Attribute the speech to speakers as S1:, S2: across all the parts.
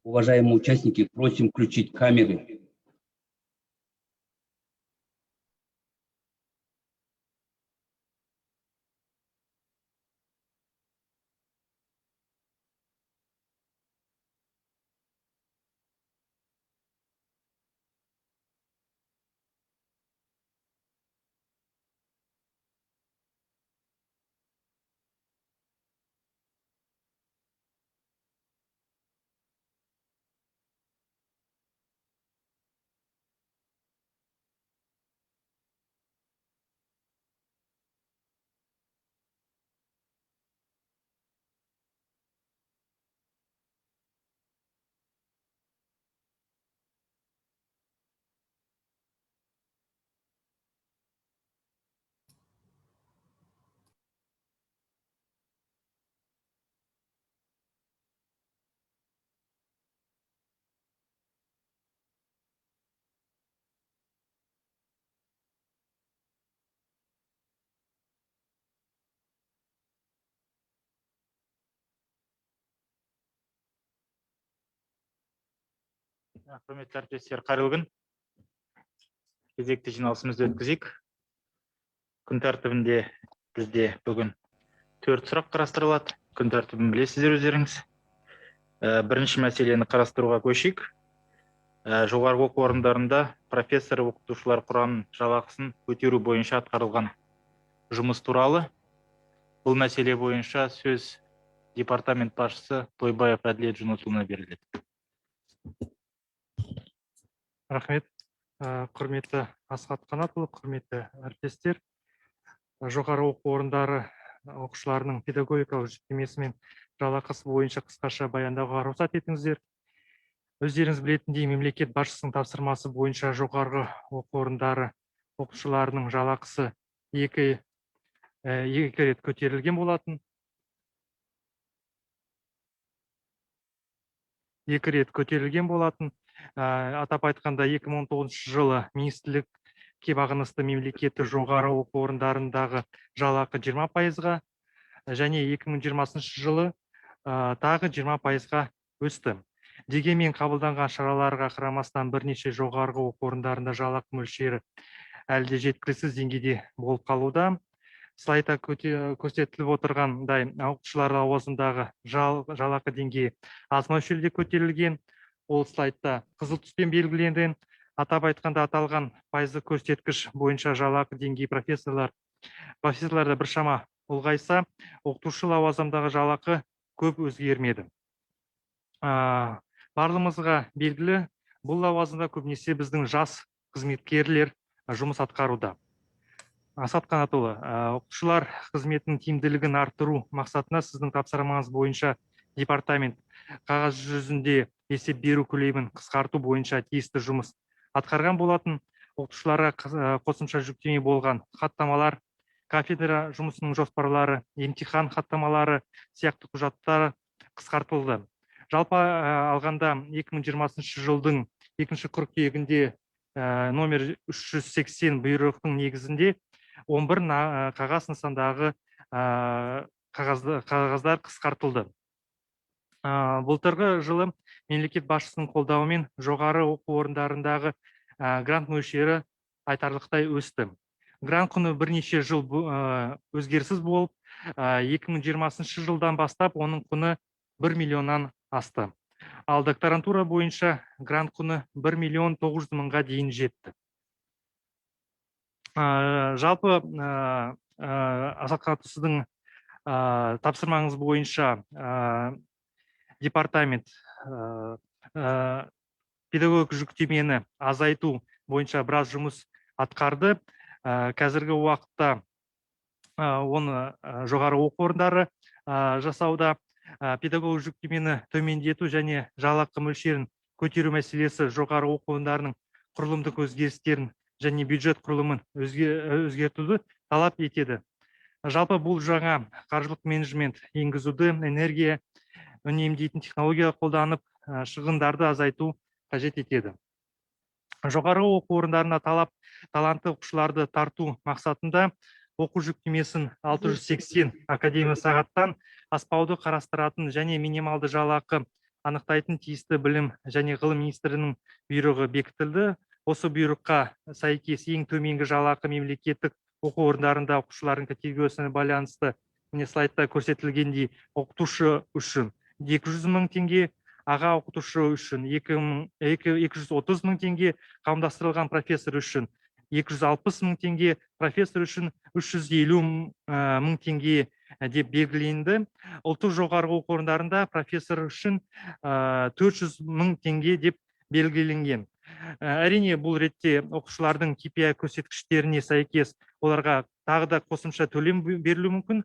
S1: Уважаемые участники, просим включить камеры.
S2: Құрметті әріптестер, қайырлы күн. Кезекті жиналысымызды өткізейік. Күн тәртібінде бізде бүгін 4 сұрақ қарастырылады. Күн тәртібін білесіздер өздеріңіз. Бірінші мәселені қарастыруға көшейік. Жоғарғы оқу орындарында профессор оқытушылар құрамының жалақысын көтеру бойынша атқарылған жұмыс туралы. Бұл мәселе бойынша сөз департамент басшысы Тойбаев Әділет Жүнісұлына беріледі.
S3: Рахмет. Құрметті Асхат Қанатұлы, құрметті әріптестер. Жоғары оқу орындары оқушыларының педагогикалық жүктемесі мен жалақысы бойынша қысқаша баяндауға рұқсат етіңіздер. Өздеріңіз білетіндей, мемлекет басшысының тапсырмасы бойынша жоғарғы оқу орындары оқушыларының жалақысы екі рет көтерілген болатын. Атап айтқанда 2019 жылы министрлікке бағынысты мемлекеттік жоғары оқу орындарындағы жалақы 20%-ға және 2020 жылы тағы 20%-ға өсті. Дегенмен қабылданған шараларға қарамастан бірнеше жоғарғы оқу орындарында жалақы мөлшері әлде жеткіліксіз деңгейде болып қалуда. Слайдта көрсетіліп отырғандай, оқушылар лауазымдағы жалақы деңгейі аз мөлшерде көтерілген. Ол слайдта қызыл түспен белгіленген. Атап айтқанда аталған пайыздық көрсеткіш бойынша жалақы деңгейі профессорларда біршама ұлғайса, оқытушы лауазымдағы жалақы көп өзгермеді. Барлығымызға белгілі, бұл лауазымда көбінесе біздің жас қызметкерлер жұмыс атқаруда. Асхат Қанатұлы, оқушылар қызметінің тиімділігін арттыру мақсатына сіздің тапсырмаңыз бойынша департамент қағаз жүзінде есеп беру көлемін қысқарту бойынша тиісті жұмыс атқарған болатын. Оқушыларға қосымша жүктеме болған хаттамалар, кафедра жұмысының жоспарлары, емтихан хаттамалары сияқты құжаттар қысқартылды. Жалпы алғанда 2020 жылдың 2 қыркүйегінде номер 380 бұйрықтың негізінде 11 қағаз нысандағы қағаздар қысқартылды. Былтырғы жылы мемлекет басшысының қолдауымен жоғары оқу орындарындағы грант мөлшері айтарлықтай өсті. Грант құны бірнеше жыл өзгеріссіз болып, 2020 жылдан бастап оның құны 1 миллионнан асты. Ал докторантура бойынша грант құны 1 миллион 900 мыңға дейін жетті. Жалпы Асхат Қанатұлы, сіздің тапсырмаңыз бойынша департамент педагогик жүктемені азайту бойынша біраз жұмыс атқарды. Қазіргі уақытта оны жоғары оқу орындары жасауда. Педагогик жүктемені төмендету және жалақы мөлшерін көтеру мәселесі жоғары оқу орындарының құрылымдық өзгерістерін және бюджет құрылымын өзгертуді талап етеді. Жалпы бұл жаңа қаржылық менеджмент енгізуді, энергия үнемдейтін технология қолданып, шығындарды азайту қажет етеді. Жоғары оқу орындарына талантты оқушыларды тарту мақсатында оқу жүктемесін 680 академия сағаттан аспауды қарастыратын және минималды жалақы анықтайтын тиісті білім және ғылым министрінің бұйрығы бекітілді. Осы бұйрыққа сәйкес ең төменгі жалақы мемлекеттік оқу орындарында оқушылардың категориясына байланысты міне слайдта көрсетілгендей оқытушы үшін 200 мың теңге, аға оқытушы үшін 230 мың теңге, қауымдастырылған профессор үшін 260 мың теңге, профессор үшін 350 мың теңге деп белгіленді. Ұлттық жоғарғы оқу орындарында профессор үшін 400 мың теңге деп белгіленген. Әрине, бұл ретте оқушылардың KPI көрсеткіштеріне сәйкес оларға тағы да қосымша төлем берілуі мүмкін.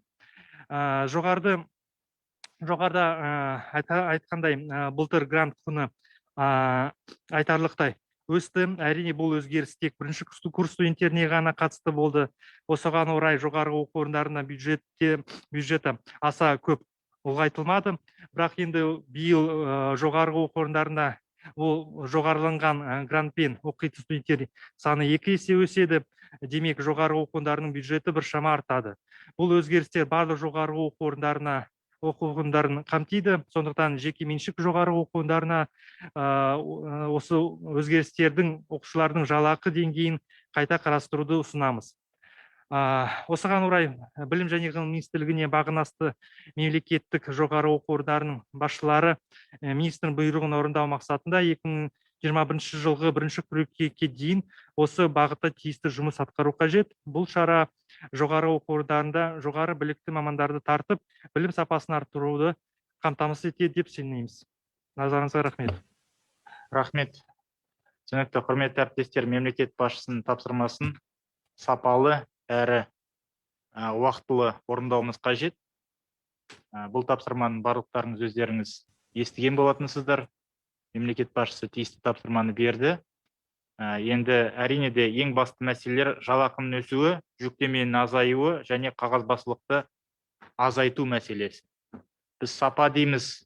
S3: Жоғарыда айтқандай, былтыр грант құны айтарлықтай өсті. Әрине, бұл өзгеріс тек бірінші курс студенттеріне ғана қатысты болды. Осыған орай жоғарғы оқу орындарына бюджеті аса көп ұлғайтылмады. Бірақ енді биыл жоғарғы оқу орындарында ол жоғарыланған грантпен оқитын студенттер саны 2 есе өседі. Демек, жоғарғы оқу орындарының бюджеті біршама артады. Бұл өзгерістер барлық жоғарғы оқу орындарын қамтиды. Сондықтан жеке меншік жоғарғы оқу орындарына осы өзгерістердің оқушылардың жалақы деңгейін қайта қарастыруды ұсынамыз. Осыған орай білім және ғылым министрлігіне бағынысты мемлекеттік жоғары оқу орындарының басшылары министрдің бұйрығын орындау мақсатында 2021 жылғы 1 қыркүйекке дейін осы бағытта тиісті жұмыс атқару қажет. Бұл шара жоғары оқу орындарында жоғары білікті мамандарды тартып, білім сапасын арттыруды қамтамасыз етеді деп сенеміз. Назарыңызға рахмет.
S2: Рахмет. Түсінікті, құрметті әріптестер, мемлекет басшысының тапсырмасын сапалы әрі уақытылы орындауымыз қажет. Бұл тапсырманы барлықтарыңыз өздеріңіз естіген болатынсыздар. Мемлекет басшысы тиісті тапсырманы берді. Енді әрине де ең басты мәселелер жалақының өсуі, жүктеменің азаюы және қағазбастылықты азайту мәселесі. Біз сапа дейміз,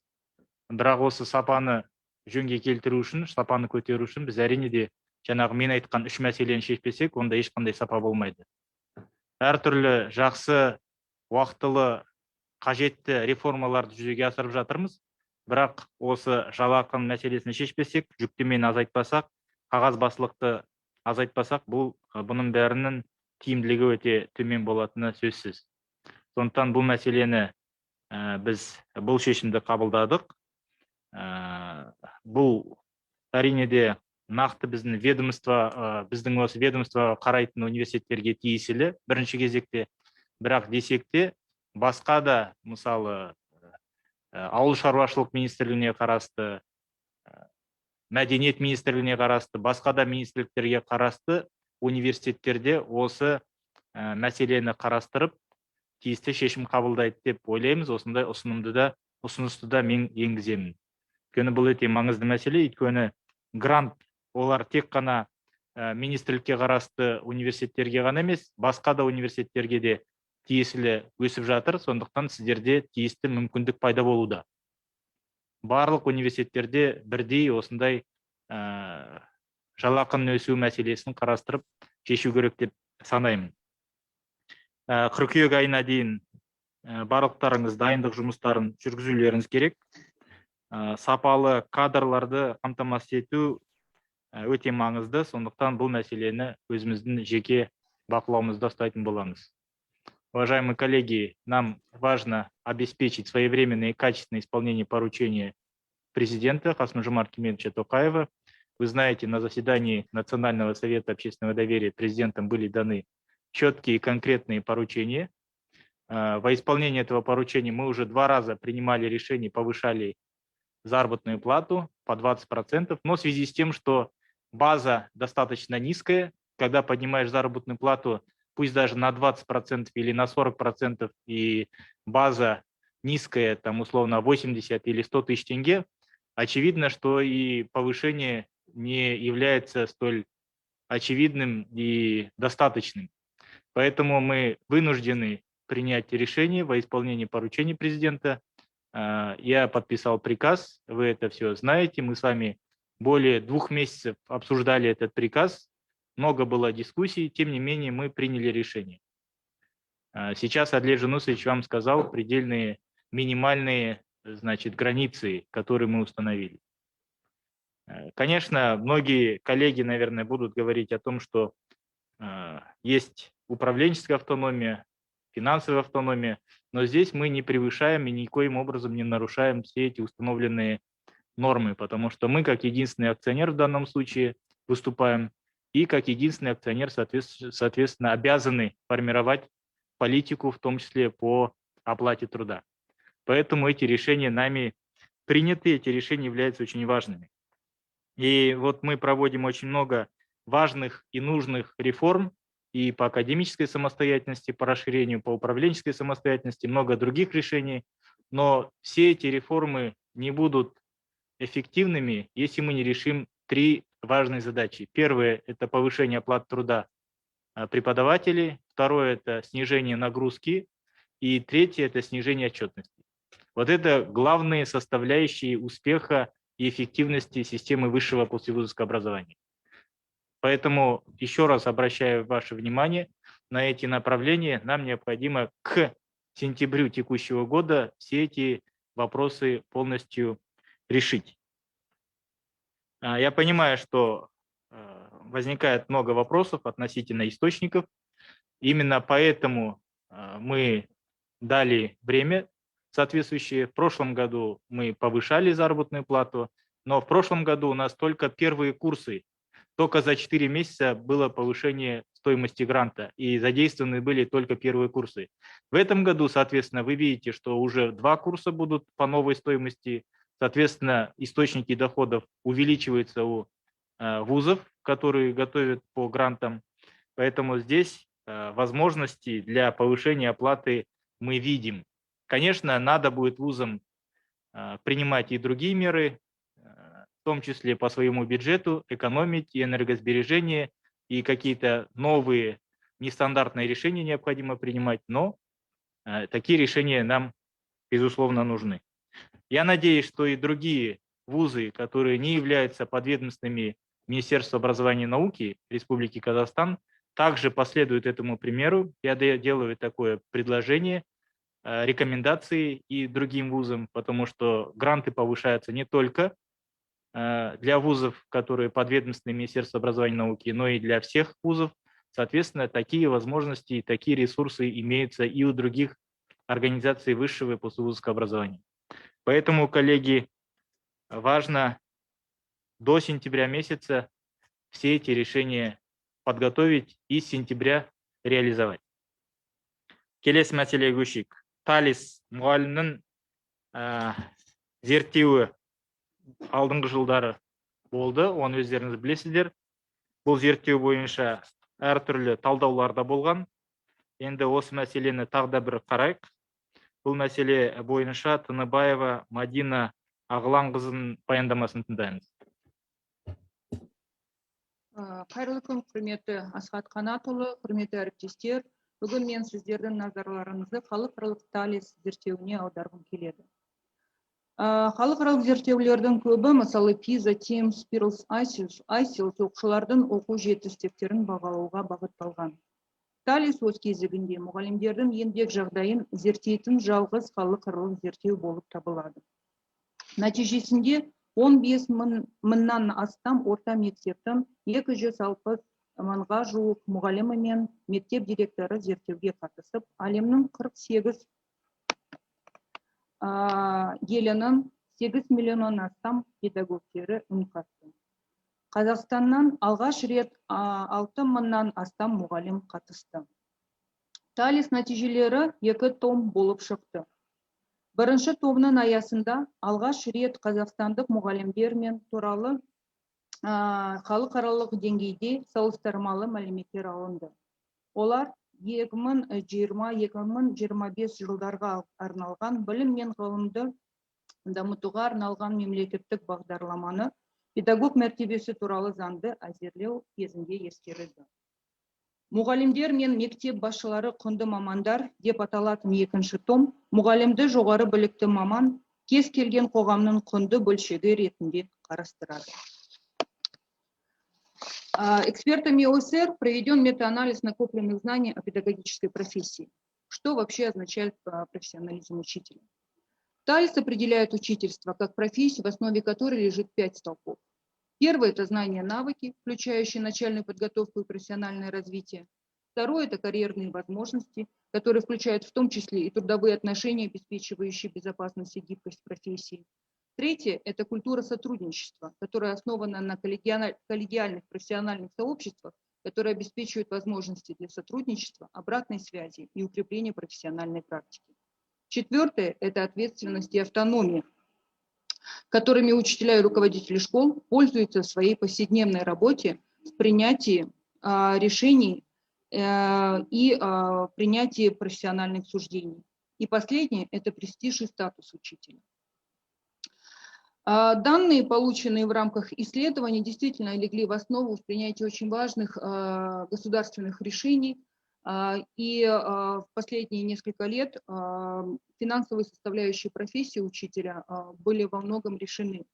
S2: бірақ осы сапаны жөнге келтіру үшін, сапаны көтеру үшін біз әрине де жаңағы мен айтқан 3 мәселені шешпесек, онда ешқандай сапа болмайды. Әртүрлі жақсы, уақытылы, қажетті реформаларды жүзеге асырып жатырмыз. Бірақ осы жалақының мәселесін шешпесек, жүктемені азайтпасақ, қағазбастылықты азайтпасақ, бұның бәрінің тиімділігі өте төмен болатыны сөзсіз. Сондықтан бұл мәселені біз бұл шешімді қабылдадық. Бұл әрине де нақты біздің осы ведомство қарайтын университеттерге тиесілі бірінші кезекте. Бірақ десек те, басқа да, мысалы, ауыл шаруашылық министрлігіне қарасты, мәдениет министрлігіне қарасты, басқа да министрліктерге қарасты университеттерде осы мәселені қарастырып, тиісті шешім қабылдайды деп ойлаймыз. Осындай ұсынысты да мен енгіземін. Өйткені бұл өте маңызды мәселе, өйткені грант олар тек қана министрлікке қарасты университеттерге ғана емес, басқа да университеттерге де тиесілі өсіп жатыр. Сондықтан сіздерде тиісті мүмкіндік пайда болуда. Барлық университеттерде бірдей осындай жалақының өсу мәселесін қарастырып шешу керек деп санаймын. Қыркүйек айына дейін барлықтарыңыз дайындық жұмыстарын жүргізулеріңіз керек. Сапалы кадрларды қамтамасыз ету өте маңызды. Сондықтан бұл мәселені өзіміздің жеке бақылауымызда ұстайтын боламыз. Уважаемые коллеги, нам важно обеспечить своевременное и качественное исполнение поручения президента Касым-Жомарта Кемелевича Токаева. Вы знаете, на заседании Национального совета общественного доверия президентом были даны четкие и конкретные поручения. Во исполнение этого поручения мы уже 2 раза принимали решение, повышали заработную плату по 20%, но в связи с тем, что база достаточно низкая, когда поднимаешь заработную плату, пусть даже на 20% или на 40%, и база низкая, там условно 80 или 100 тысяч тенге, очевидно, что и повышение не является столь очевидным и достаточным. Поэтому мы вынуждены принять решение во исполнении поручений президента. Я подписал приказ, вы это все знаете, мы с вами более 2 месяцев обсуждали этот приказ, много было дискуссий, тем не менее мы приняли решение. Сейчас Адлер Жунусович вам сказал предельные минимальные значит, границы, которые мы установили. Конечно, многие коллеги, наверное, будут говорить о том, что есть управленческая автономия, финансовая автономия, но здесь мы не превышаем и никоим образом не нарушаем все эти установленные нормы, потому что мы, как единственный акционер в данном случае, выступаем, и как единственный акционер, соответственно, обязаны формировать политику, в том числе по оплате труда. Поэтому эти решения нами приняты, эти решения являются очень важными. И вот мы проводим очень много важных и нужных реформ и по академической самостоятельности, по расширению, по управленческой самостоятельности, много других решений, но все эти реформы не будут эффективными, если мы не решим три важные задачи. Первое – это повышение оплаты труда преподавателей, второе – это снижение нагрузки, и третье – это снижение отчетности. Вот это главные составляющие успеха и эффективности системы высшего послевузовского образования. Поэтому еще раз обращаю ваше внимание на эти направления. Нам необходимо к сентябрю текущего года все эти вопросы полностью решить. Я понимаю, что возникает много вопросов относительно источников. Именно поэтому мы дали время соответствующее. В прошлом году мы повышали заработную плату, но в прошлом году у нас только первые курсы. Только за 4 месяца было повышение стоимости гранта, и задействованы были только первые курсы. В этом году, соответственно, вы видите, что уже 2 курса будут по новой стоимости. Соответственно, источники доходов увеличиваются у вузов, которые готовят по грантам. Поэтому здесь возможности для повышения оплаты мы видим. Конечно, надо будет вузам принимать и другие меры, в том числе по своему бюджету, экономить и энергосбережение, и какие-то новые нестандартные решения необходимо принимать, но такие решения нам, безусловно, нужны. Я надеюсь, что и другие вузы, которые не являются подведомственными Министерству образования и науки Республики Казахстан, также последуют этому примеру. Я делаю такое предложение, рекомендации и другим вузам, потому что гранты повышаются не только для вузов, которые подведомственны Министерству образования и науки, но и для всех вузов. Соответственно, такие возможности и такие ресурсы имеются и у других организаций высшего и послевузовского образования. Поэтому, коллеги, важно до сентября месяца все эти решения подготовить и с сентября реализовать. Келесі мәселеге көшейік. Талис мұғалімнің зерттеуі алдыңғы жылдары болды, оны өздеріңіз білесіздер. Бұл зерттеу бойынша әртүрлі талдауларда болған. Енді осы мәселені тағы да бір қарайық. Бұл мәселе бойынша Тыныбаева Мадина Ағыланқызының баяндамасын тыңдаймыз.
S4: Қайырлы күн, құрметті Асхат Қанатұлы, құрметті әріптестер. Бүгін мен сіздердің назарларыңызды халықаралық Талис зерттеуіне аударғым келеді. Халықаралық зерттеулердің көбі, мысалы PISA, TIMSS, PIRLS, ICILS оқушылардың оқу жетістіктерін бағалауға бағытталған. Талис өз кезегінде мұғалімдердің еңбек жағдайын зерттейтін жалғыз халықаралық зерттеу болып табылады. Нәтижесінде 15 мыңнан астам орта мектептің 260 мыңға жуық мұғалімі мен мектеп директоры зерттеуге қатысып, әлемнің 48 елінің 8 миллионнан астам педагогтері үн қатты. Қазақстаннан алғаш рет 6 мыңнан астам мұғалім қатысты. Талис нәтижелері 2 том болып шықты. Бірінші томның аясында алғаш рет қазақстандық мұғалімдер мен туралы халықаралық деңгейде салыстырмалы мәліметтер алынды. Олар 2020-2025 жылдарға арналған білім мен ғылымды дамытуға арналған мемлекеттік бағдарламаны педагог мәртебесі туралы заңды әзірлеу кезінде ескерілді. Мұғалімдер мен мектеп басшылары құнды мамандар деп аталатын екінші том мұғалімді жоғары білікті маман кез келген қоғамның құнды бөлшегі ретінде қарастырады. Экспертами ОСР проведен метаанализ накопленных знаний о педагогической профессии. Что вообще означает профессионализм учителя? ТАЛИС определяет учительство как профессию, в основе которой лежит 5 столпов. Первое – это знания, навыки, включающие начальную подготовку и профессиональное развитие. Второе – это карьерные возможности, которые включают в том числе и трудовые отношения, обеспечивающие безопасность и гибкость профессии. Третье – это культура сотрудничества, которая основана на коллегиальных профессиональных сообществах, которые обеспечивают возможности для сотрудничества, обратной связи и укрепления профессиональной практики. Четвертое – это ответственность и автономия, которыми учителя и руководители школ пользуются в своей повседневной работе в принятии решений и принятии профессиональных суждений. И последнее – это престиж и статус учителя. Данные, полученные в рамках исследований, действительно легли в основу в принятии очень важных государственных решений. И в последние несколько лет финансовые составляющие профессии учителя были во многом решены.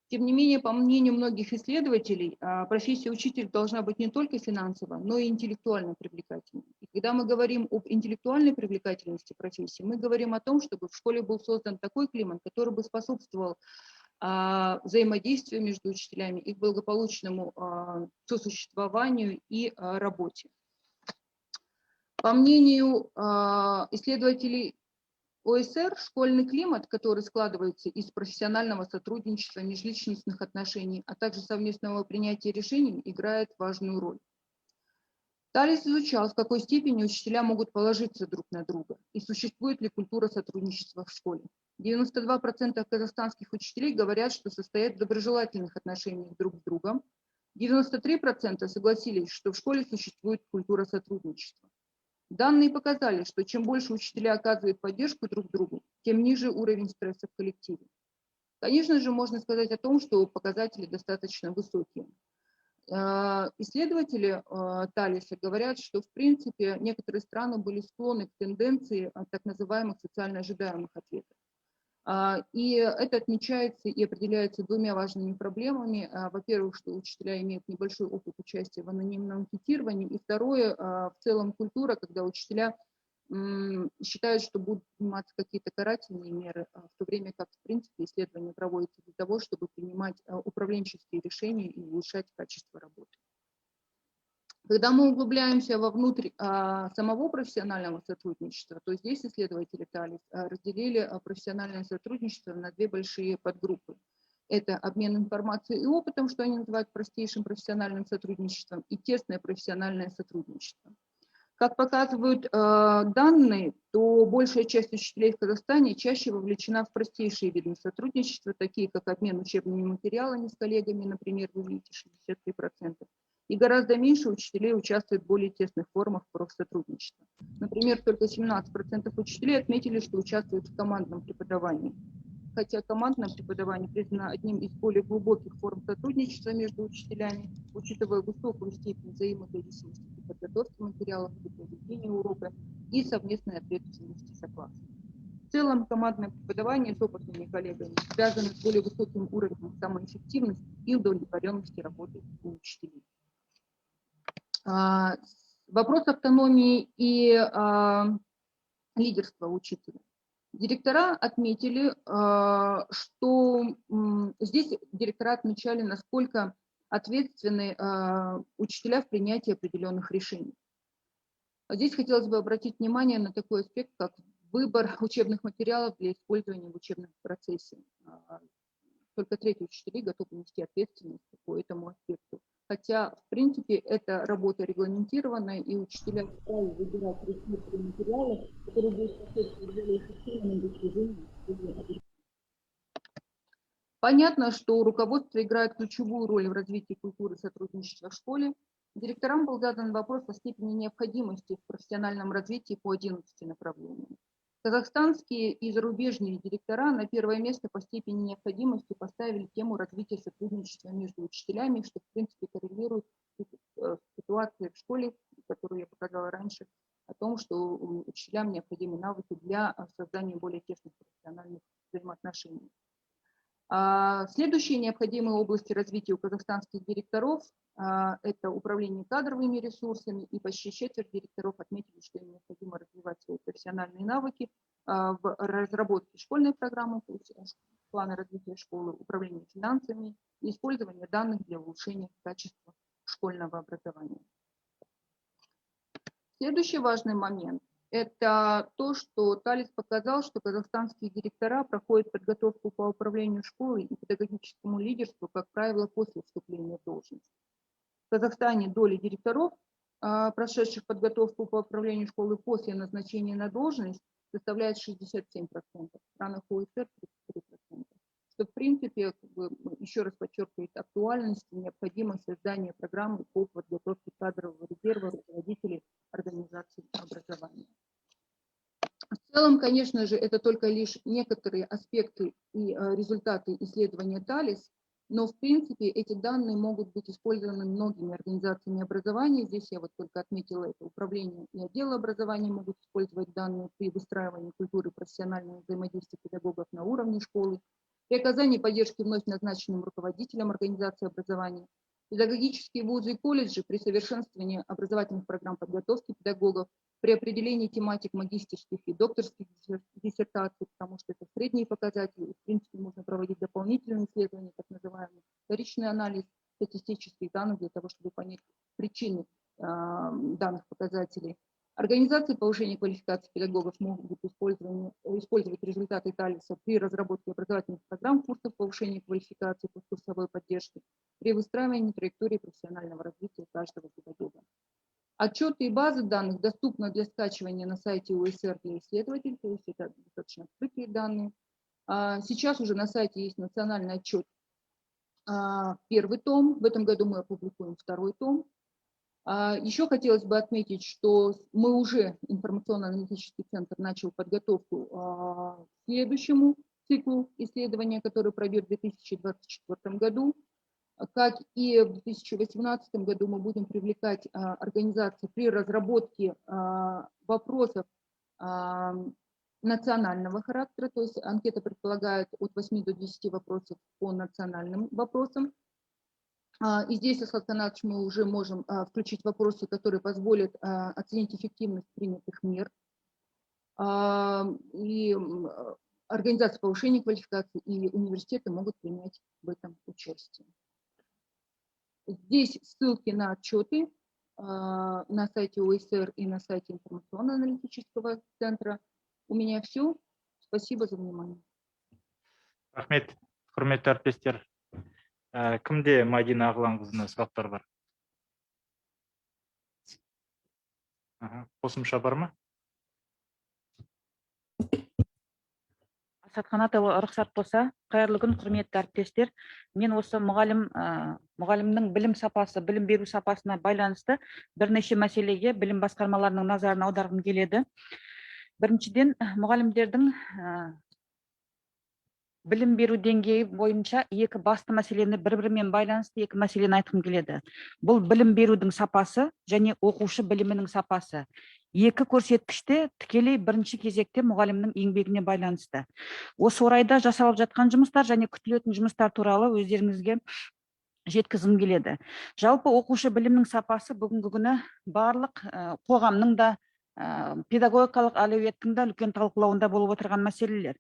S4: Тем не менее, по мнению многих исследователей, профессия учителя должна быть не только финансово, но и интеллектуально привлекательной. И когда мы говорим об интеллектуальной привлекательности профессии, мы говорим о том, чтобы в школе был создан такой климат, который бы способствовал взаимодействию между учителями, их благополучному сосуществованию и работе. По мнению исследователей ОСР, школьный климат, который складывается из профессионального сотрудничества, межличностных отношений, а также совместного принятия решений, играет важную роль. ТАЛИС изучал, в какой степени учителя могут положиться друг на друга и существует ли культура сотрудничества в школе. 92% казахстанских учителей говорят, что состоят в доброжелательных отношениях друг с другом. 93% согласились, что в школе существует культура сотрудничества. Данные показали, что чем больше учителя оказывают поддержку друг другу, тем ниже уровень стресса в коллективе. Конечно же, можно сказать о том, что показатели достаточно высокие. Исследователи ТАЛИСа говорят, что в принципе некоторые страны были склонны к тенденции так называемых социально ожидаемых ответов. И это отмечается и определяется двумя важными проблемами. Во-первых, что учителя имеют небольшой опыт участия в анонимном анкетировании. И второе, в целом культура, когда учителя считают, что будут приниматься какие-то карательные меры, в то время как, в принципе, исследования проводятся для того, чтобы принимать управленческие решения и улучшать качество работы. Когда мы углубляемся вовнутрь самого профессионального сотрудничества, то здесь исследователи ТАЛИС разделили профессиональное сотрудничество на две большие подгруппы. Это обмен информацией и опытом, что они называют простейшим профессиональным сотрудничеством, и тесное профессиональное сотрудничество. Как показывают данные, то большая часть учителей в Казахстане чаще вовлечена в простейшие виды сотрудничества, такие как обмен учебными материалами с коллегами, например, вы видите, 63%. И гораздо меньше учителей участвуют в более тесных формах профсотрудничества. Например, только 17% учителей отметили, что участвуют в командном преподавании. Хотя командное преподавание признано одним из более глубоких форм сотрудничества между учителями, учитывая высокую степень взаимозависимости при подготовке материалов, при проведении урока и совместной ответственности за класс. В целом, командное преподавание с опытными коллегами связано с более высоким уровнем самоэффективности и удовлетворенности работы у учителей. Вопрос автономии и лидерства учителя. Директора отметили, что здесь директора отмечали, насколько ответственны учителя в принятии определенных решений. Здесь хотелось бы обратить внимание на такой аспект, как выбор учебных материалов для использования в учебном процессе. Только треть учителей готовы нести ответственность по этому аспекту. Хотя, в принципе, эта работа регламентированная, и учителя вправе выбирать ресурсы материалы, которые будут способствовать более эффективному достижению. Понятно, что руководство играет ключевую роль в развитии культуры сотрудничества в школе. Директорам был задан вопрос о степени необходимости в профессиональном развитии по 11 направлениям. Казахстанские и зарубежные директора на первое место по степени необходимости поставили тему развития сотрудничества между учителями, что в принципе коррелирует с ситуацией в школе, которую я показала раньше, о том, что учителям необходимы навыки для создания более тесных профессиональных взаимоотношений. Следующие необходимые области развития у казахстанских директоров – это управление кадровыми ресурсами, и почти четверть директоров отметили, что им необходимо развивать свои профессиональные навыки в разработке школьной программы, то есть плана развития школы, управления финансами и использования данных для улучшения качества школьного образования. Следующий важный момент – это то, что Талис показал, что казахстанские директора проходят подготовку по управлению школой и педагогическому лидерству, как правило, после вступления в должность. В Казахстане доля директоров, прошедших подготовку по управлению школой после назначения на должность, составляет 67%, в странах ОСР 33%. Что, в принципе, еще раз подчеркивает актуальность и необходимость создания программы по подготовке кадрового резерва руководителей организаций образования. В целом, конечно же, это только лишь некоторые аспекты и результаты исследования Талис, но, в принципе, эти данные могут быть использованы многими организациями образования. Здесь я вот только отметила это. Управление и отделы образования могут использовать данные при выстраивании культуры профессионального взаимодействия педагогов на уровне школы, при оказании поддержки вновь назначенным руководителям организации образования. Педагогические вузы и колледжи при совершенствовании образовательных программ подготовки педагогов, при определении тематик магистерских и докторских диссертаций, потому что это средние показатели, и, в принципе, можно проводить дополнительные исследования, так называемый вторичный анализ статистических данных для того, чтобы понять причины данных показателей. Организации повышения квалификации педагогов могут использовать результаты Талиса при разработке образовательных программ, курсов повышения квалификации, посткурсовой поддержки, при выстраивании траектории профессионального развития каждого педагога. Отчеты и базы данных доступны для скачивания на сайте УСР для исследователей, то есть это достаточно открытые данные. Сейчас уже на сайте есть национальный отчет, первый том, в этом году мы опубликуем второй том. Еще хотелось бы отметить, что мы уже, информационно-аналитический центр, начал подготовку к следующему циклу исследования, который пройдет в 2024 году. Как и в 2018 году мы будем привлекать организации при разработке вопросов национального характера, то есть анкета предполагает от 8 до 10 вопросов по национальным вопросам. И здесь, Асхат Канатович, мы уже можем включить вопросы, которые позволят оценить эффективность принятых мер. И организации повышения квалификации и университеты могут принять в этом участие. Здесь ссылки на отчеты на сайте ОСР и на сайте информационно-аналитического центра. У меня все. Спасибо за внимание.
S2: Рахмет, құрметті әріптестер. Кімде Мадина Ағыланқызына сұрақтар бар? Қосымша бар ма?
S5: Асхат Қанатұлы, рұқсат болса, қайырлы күн, құрметті әріптестер. Мен осы мұғалімнің білім сапасы, білім беру сапасына байланысты бірнеше мәселеге білім басқармаларының назарын аударғым келеді. Біріншіден, мұғалімдердің білім беру деңгейі бойынша екі басты мәселені бір-бірімен байланысты екі мәселені айтқым келеді. Бұл білім берудің сапасы және оқушы білімінің сапасы. Екі көрсеткіште тікелей бірінші кезекте мұғалімнің еңбегіне байланысты. Осы орайда жасалып жатқан жұмыстар және күтілетін жұмыстар туралы өздеріңізге жеткізгім келеді. Жалпы оқушы білімнің сапасы бүгінгі күні барлық қоғамның да педагогикалық әлеуеттің де үлкен талқылауында болып отырған мәселелер.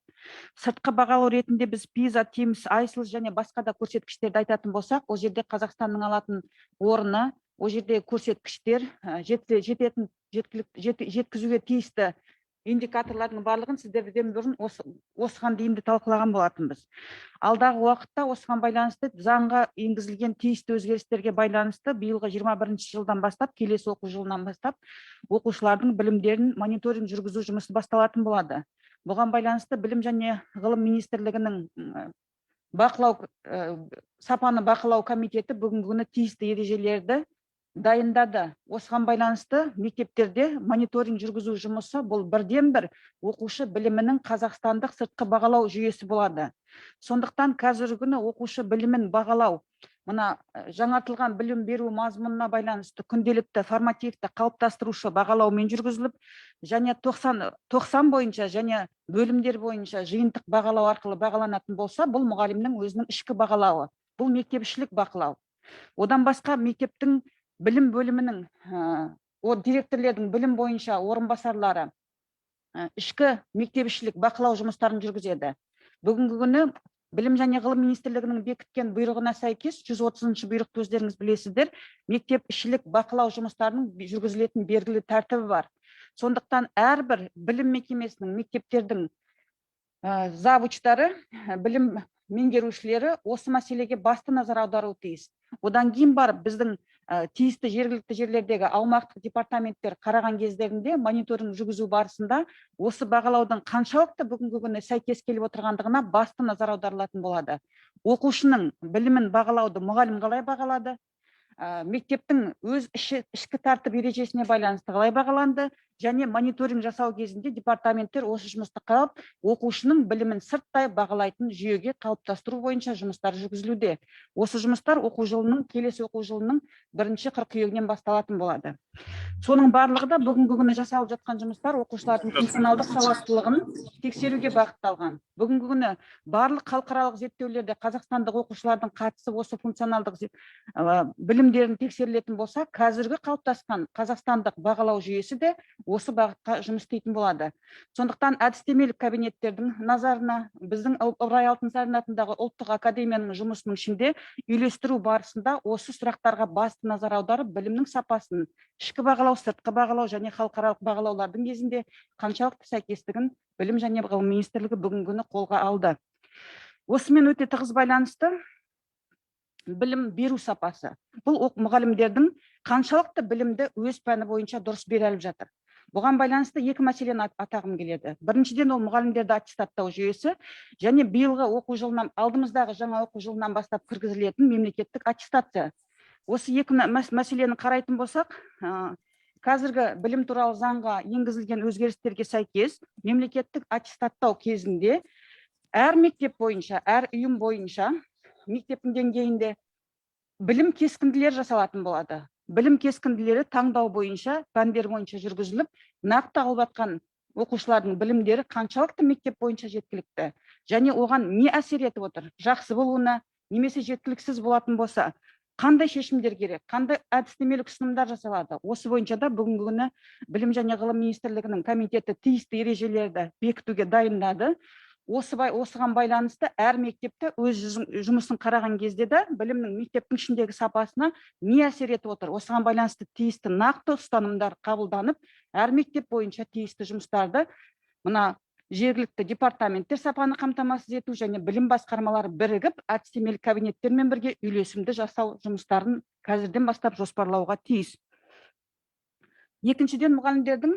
S5: Сыртқы бағалау ретінде біз PISA, TIMSS, ICELS және басқа да көрсеткіштерді айтатын болсақ, ол жерде Қазақстанның алатын орны, ол жерде көрсеткіштер, жеткізуге тиісті индикаторлардың барлығын сіздерден бұрын осыған дейін де талқылаған болатынбыз. Алдағы уақытта осыған байланысты заңға енгізілген тиісті өзгерістерге байланысты биылғы 21 жылдан бастап, келесі оқу жылынан бастап, оқушылардың білімдерін мониторинг жүргізу жұмысы басталатын болады. Бұған байланысты білім және ғылым министрлігінің сапаны бақылау комитеті бүгінгі күні тиісті ережелерді дайындады. Осыған байланысты мектептерде мониторинг жүргізу жұмысы бұл бірден-бір оқушы білімінің қазақстандық сыртқы бағалау жүйесі болады. Сондықтан қазіргі күні оқушы білімін бағалау, мына жаңартылған білім беру мазмұнына байланысты күнделікті формативті қалыптастырушы бағалаумен жүргізіліп, және 90 бойынша және бөлімдер бойынша жиынтық бағалау арқылы бағаланатын болса, бұл мұғалімнің өзінің ішкі бағалауы. Бұл мектепішілік бақылау. Одан басқа мектептің білім бөлімінің, директорлердің білім бойынша орынбасарлары, ішкі мектепішілік бақылау жұмыстарын жүргізеді. Бүгінгі күні Білім және ғылым министрлігінің бекіткен бұйрығына сәйкес 130 бұйрықты өздеріңіз білесіздер, мектеп ішілік бақылау жұмыстарының жүргізілетін белгілі тәртібі бар. Сондықтан әрбір білім мекемесінің, мектептердің завучтары, білім меңгерушілері осы мәселеге басты назар аударуы тиіс. Одан кейін барып біздің тиісті жергілікті жерлердегі аумақтық департаменттер қараған кездерінде мониторинг жүргізу барысында осы бағалаудың қаншалықты бүгінгі күні сәйкес келіп отырғандығына басты назар аударылатын болады. Оқушының білімін бағалауды мұғалім қалай бағалады? Мектептің өз ішкі тәртіп ережесіне байланысты қалай бағаланды, және мониторинг жасау кезінде департаменттер осы жұмысты қарап, оқушының білімін сырттай бағалайтын жүйеге қалыптастыру бойынша жұмыстар жүргізілуде. Осы жұмыстар келесі оқу жылының 1 қыркүйегінен басталатын болады. Соның барлығы да бүгінгі күні жасалып жатқан жұмыстар оқушылардың функционалдық сауаттылығын тексеруге бағытталған. Бүгінгі күні барлық халықаралық зерттеулерде қазақстандық оқушылардың қатысып осы функционалдық білімдерін тексерілетін болса, қазіргі қалыптасқан қазақстандық бағалау жүйесі де осы бағытқа жұмыс істейтін болады. Сондықтан әдістемелік кабинеттердің назарына біздің Ыбырай Алтынсарин атындағы ұлттық академияның жұмысының ішінде үйлестіру барысында осы сұрақтарға басты назар аударып, білімнің сапасын, ішкі бағалау, сыртқы бағалау және халықаралық бағалаулардың кезінде қаншалықты сәйкестігін Білім және ғылым министрлігі бүгінгі күні қолға алды. Осымен өте тығыз байланысты білім беру сапасы. Бұл мұғалімдердің қаншалықты білімді өз пәні бойынша дұрыс бере алып жатыр. Бұған байланысты екі мәселені атағым келеді. Біріншіден, ол мұғалімдерді аттестаттау жүйесі және биылғы оқу жылынан, алдымыздағы жаңа оқу жылынан бастап кіргізілетін мемлекеттік аттестация. Осы екі мәселені қарайтын болсақ, қазіргі білім туралы заңға енгізілген өзгерістерге сәйкес мемлекеттік аттестаттау кезінде әр мектеп бойынша, әр ұйым бойынша мектептің деңгейінде білім кескінділері жасалатын болады. Білім кескінділері таңдау бойынша, пәндер бойынша жүргізіліп, нақты алып жатқан оқушылардың білімдері қаншалықты мектеп бойынша жеткілікті және оған не әсер етіп отыр? Жақсы болуына немесе жеткіліксіз болатын болса, қандай шешімдер керек, қандай әдістемелік ұсынымдар жасалады? Осы бойынша да бүгінгі күні Білім және ғылым министрлігінің комитеті тиісті ережелерді бекітуге дайындады. Осыған байланысты әр мектепте өз жұмысын қараған кезде де білімнің мектептің ішіндегі сапасына не әсер етіп отыр? Осыған байланысты тиісті нақты ұстанымдар қабылданып, әр мектеп бойынша тиісті жұмыстарды мына жергілікті департаменттер сапаны қамтамасыз ету және білім басқармалары бірігіп, әдістемелік кабинеттермен бірге үйлесімді жасау жұмыстарын қазірден бастап жоспарлауға тиіс. Екіншіден, мұғалімдердің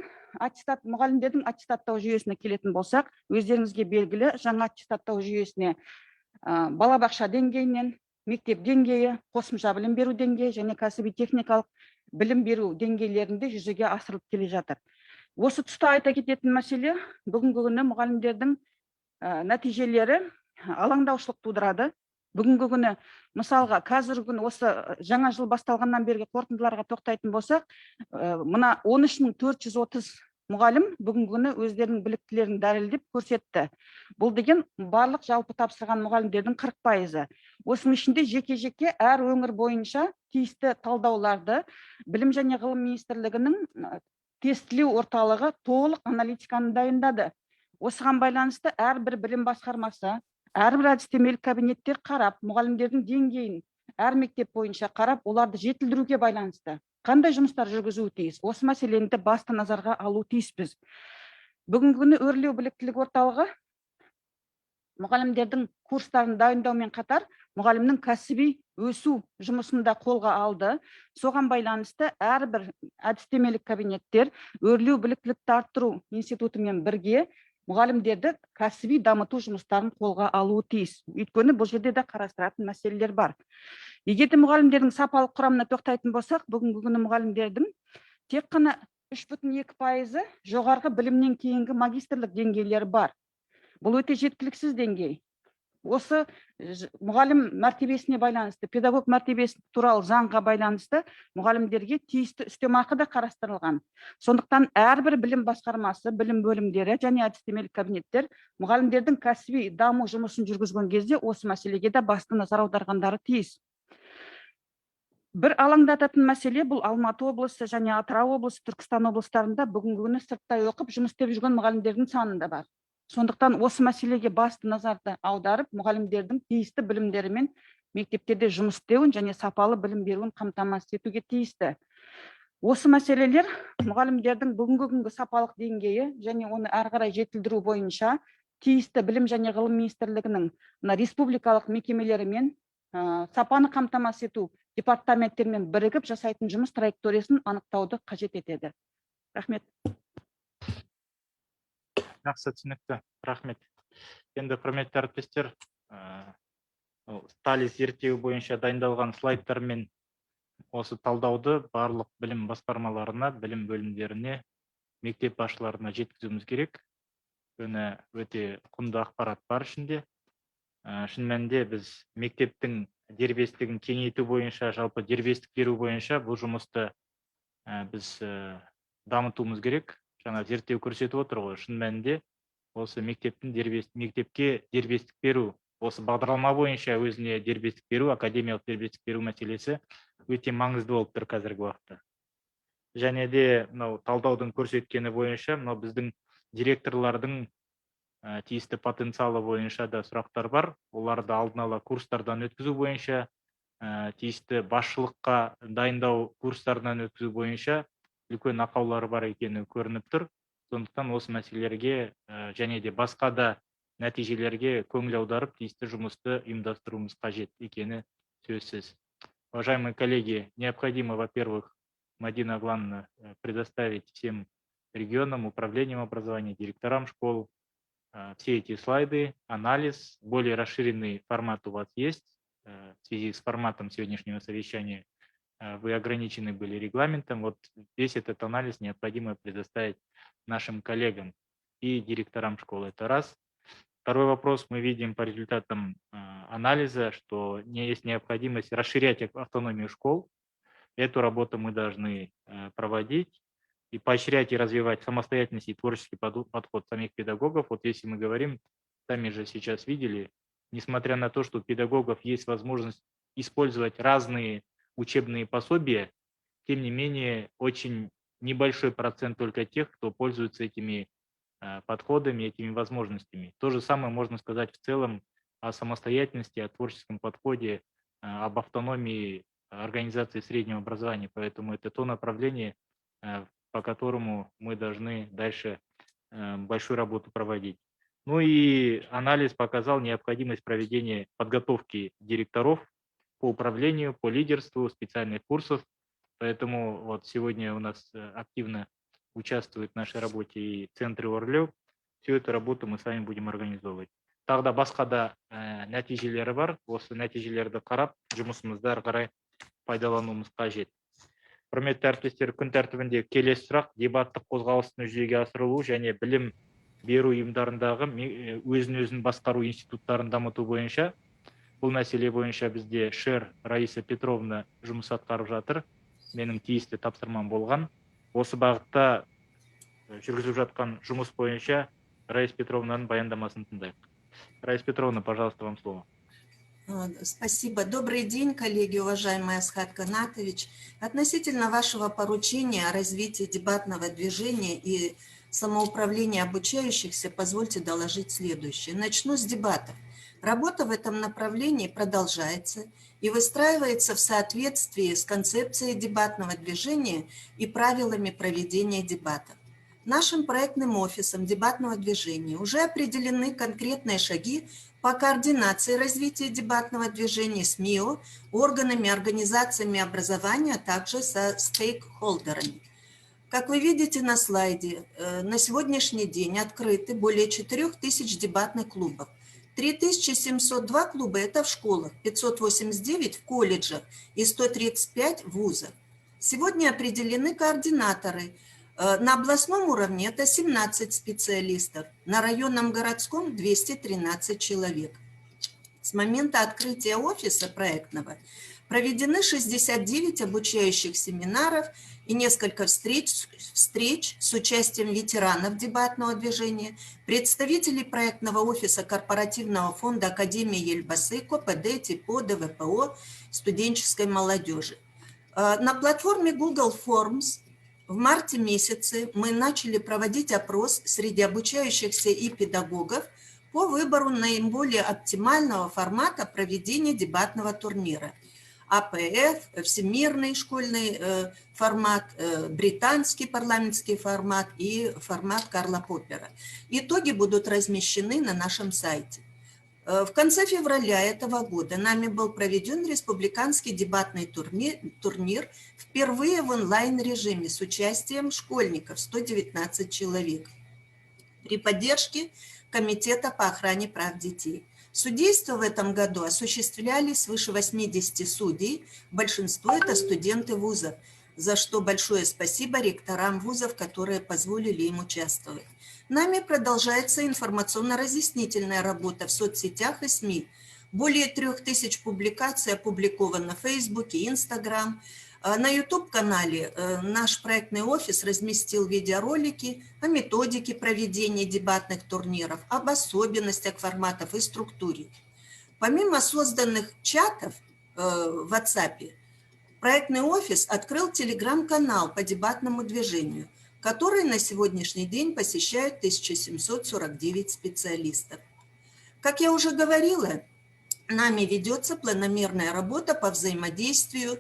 S5: аттестаттау жүйесіне келетін болсақ, өздеріңізге белгілі жаңа аттестаттау жүйесіне балабақша деңгейінен, мектеп деңгейі, қосымша білім беру деңгейі және кәсіби техникалық білім беру деңгейлерінде жүзеге асырылып келе жатыр. Осы тұста айта кететін мәселе, бүгінгі күні мұғалімдердің нәтижелері алаңдаушылық тудырады. Бүгінгі күні, мысалға, қазіргі күні осы жаңа жыл басталғаннан бергі қорытындыларға тоқтайтын болсақ, мына 13.430 мұғалім бүгінгі күні өздерінің біліктілерін дәлелдеп көрсетті. Бұл деген барлық жалпы тапсырған мұғалімдердің 40%. Осының ішінде жеке-жеке әр өңір бойынша тиісті талдауларды Білім және ғылым министрлігінің тестілеу орталығы толық аналитиканы дайындады. Осыған байланысты әрбір білім басқармасы, әрбір әдістемелік кабинеттер қарап, мұғалімдердің деңгейін әр мектеп бойынша қарап, оларды жетілдіруге байланысты қандай жұмыстар жүргізуі тиіс? Осы мәселені де басты назарға алу тиіспіз. Бүгінгі күні өрлеу біліктілік орталығы мұғалімдердің курстарын дайындаумен қатар, мұғалімнің кәсіби өсу жұмысында қолға алды. Соған байланысты әрбір әдістемелік кабинеттер өрлеу біліктілікті арттыру институтымен бірге мұғалімдерді кәсіби дамыту жұмыстарын қолға алуы тиіс. Өйткені бұл жерде де қарастыратын мәселелер бар. Егер де мұғалімдердің сапалық құрамына тоқтайтын болсақ, бүгінгі күні мұғалімдердің тек қана 3,2% жоғарғы білімнен кейінгі магистрлік деңгейлері бар. Бұл өте жеткіліксіз деңгей. Осы мұғалім мәртебесіне байланысты, педагог мәртебесі туралы заңға байланысты мұғалімдерге тиісті үстемақы да қарастырылған. Сондықтан әрбір білім басқармасы, білім бөлімдері және әдістемелік кабинеттер мұғалімдердің кәсіби даму жұмысын жүргізген кезде осы мәселеге де басты назар аударғандары тиіс. Бір алаңдататын мәселе бұл Алматы облысы және Атырау облысы, Түркістан облыстарында бүгінгі күні сырттай оқып жұмыс істеп жүрген мұғалімдердің саны да бар. Сондықтан осы мәселеге басты назарды аударып, мұғалімдердің тиісті білімдерімен мектептерде жұмыс істеуін және сапалы білім беруін қамтамасыз етуге тиісті. Осы мәселелер мұғалімдердің бүгінгі күнгі сапалық деңгейі және оны әрі қарай жетілдіру бойынша тиісті білім және ғылым министрлігінің республикалық мекемелерімен сапаны қамтамасыз ету департаменттермен бірігіп жасайтын жұмыс траекториясын анықтауды қажет етеді. Рахмет.
S2: Жақсы, түсінікті. Рахмет. Енді құрметті әріптестер, Талис зерттеуі бойынша дайындалған слайдтар мен осы талдауды барлық білім басқармаларына, білім бөлімдеріне, мектеп басшыларына жеткізуіміз керек. Өте құнды ақпарат бар ішінде. Шын мәнінде біз мектептің дербестігін кеңейту бойынша, жалпы дербестік беру бойынша бұл жұмысты біз дамытуымыз керек. Жаңа зерттеу көрсетіп отыр ғой, шын мәнінде осы мектепке дербестік беру, осы бағдарлама бойынша өзіне дербестік беру, академиялық дербестік беру мәселесі өте маңызды болып тұр қазіргі уақытта. Және де талдаудың көрсеткені бойынша біздің директорлардың тиісті потенциалы бойынша да сұрақтар бар. Оларды алдын ала курстардан өткізу бойынша, тиісті басшылыққа дайындау курстарынан өткізу бойынша үлкен ақаулары бар екені көрініп тұр. Сондықтан осы мәселелерге және де басқа да нәтижелерге көңіл аударып, тиісті жұмысты ұйымдастыруымыз қажет екені сөзсіз. Уважаемые коллеги, необходимо, во-первых, Мадина Аглановна, предоставить всем регионам, управлениям образования, директорам школ все эти слайды, анализ, более расширенный формат у вас есть. В связи с форматом сегодняшнего совещания вы ограничены были регламентом. Вот весь этот анализ необходимо предоставить нашим коллегам и директорам школ. Это раз. Второй вопрос. Мы видим по результатам анализа, что есть необходимость расширять автономию школ. Эту работу мы должны проводить и поощрять и развивать самостоятельность и творческий подход самих педагогов. Вот если мы говорим, сами же сейчас видели, несмотря на то, что у педагогов есть возможность использовать разные учебные пособия, тем не менее очень небольшой процент только тех, кто пользуется этими подходами, этими возможностями. То же самое можно сказать в целом о самостоятельности, о творческом подходе, об автономии организации среднего образования. Поэтому это то направление, по которому мы должны дальше большую работу проводить. Ну и анализ показал необходимость проведения подготовки директоров по управлению, по лидерству, специальных курсов. Поэтому вот сегодня у нас активно участвует в нашей работе и центры Орлев. Всю эту работу мы с вами будем организовывать. Тогда басқа да нәтижелері бар. Осы нәтижелерді қарап, жұмысымызды ары қарай пайдалануымыз қажет. Құрметті әріптестер, күн тәртібінде келесі сұрақ дебаттық қозғалыстың жүзеге асырылуы және білім беру ұйымдарындағы өзін басқару институттарын дамыту бойынша. Бұл мәселе бойынша бізде Шер Раиса Петровна жұмыс атқарып жатыр. Менің тиісті тапсырмам болған. Осы бағытта жүргізіп жатқан жұмыс бойынша Раиса Петровнаның баяндамасын тыңдайық. Раиса Петровна, пожалуйста, вам слово.
S6: Спасибо. Добрый день, коллеги, уважаемый Асхат Канатович. Относительно вашего поручения о развитии дебатного движения и самоуправления обучающихся, позвольте доложить следующее. Начну с дебатов. Работа в этом направлении продолжается и выстраивается в соответствии с концепцией дебатного движения и правилами проведения дебатов. Нашим проектным офисом дебатного движения уже определены конкретные шаги по координации развития дебатного движения с МИО, органами, организациями образования, а также со стейкхолдерами. Как вы видите на слайде, на сегодняшний день открыты более 4000 дебатных клубов. 3702 клуба – это в школах, 589 в колледжах и 135 в вузах. Сегодня определены координаторы. На областном уровне это 17 специалистов, на районном городском 213 человек. С момента открытия офиса проектного проведены 69 обучающих семинаров и несколько встреч с участием ветеранов дебатного движения, представителей проектного офиса корпоративного фонда Академии Ельбасы, КПД, ТИПО, ДВПО, студенческой молодежи. На платформе Google Forms в марте месяце мы начали проводить опрос среди обучающихся и педагогов по выбору наиболее оптимального формата проведения дебатного турнира. АПФ, всемирный школьный формат, британский парламентский формат и формат Карла Поппера. Итоги будут размещены на нашем сайте. В конце февраля этого года нами был проведен республиканский дебатный турнир впервые в онлайн-режиме с участием школьников, 119 человек, при поддержке Комитета по охране прав детей. Судейство в этом году осуществляли свыше 80 судей, большинство это студенты вузов, за что большое спасибо ректорам вузов, которые позволили им участвовать. Нами продолжается информационно-разъяснительная работа в соцсетях и СМИ. Более 3000 публикаций опубликовано в Фейсбуке, Инстаграм. На YouTube-канале наш проектный офис разместил видеоролики о методике проведения дебатных турниров, об особенностях форматов и структуре. Помимо созданных чатов в WhatsApp, проектный офис открыл телеграм-канал по дебатному движению, который на сегодняшний день посещают 1749 специалистов. Как я уже говорила, нами ведется планомерная работа по взаимодействию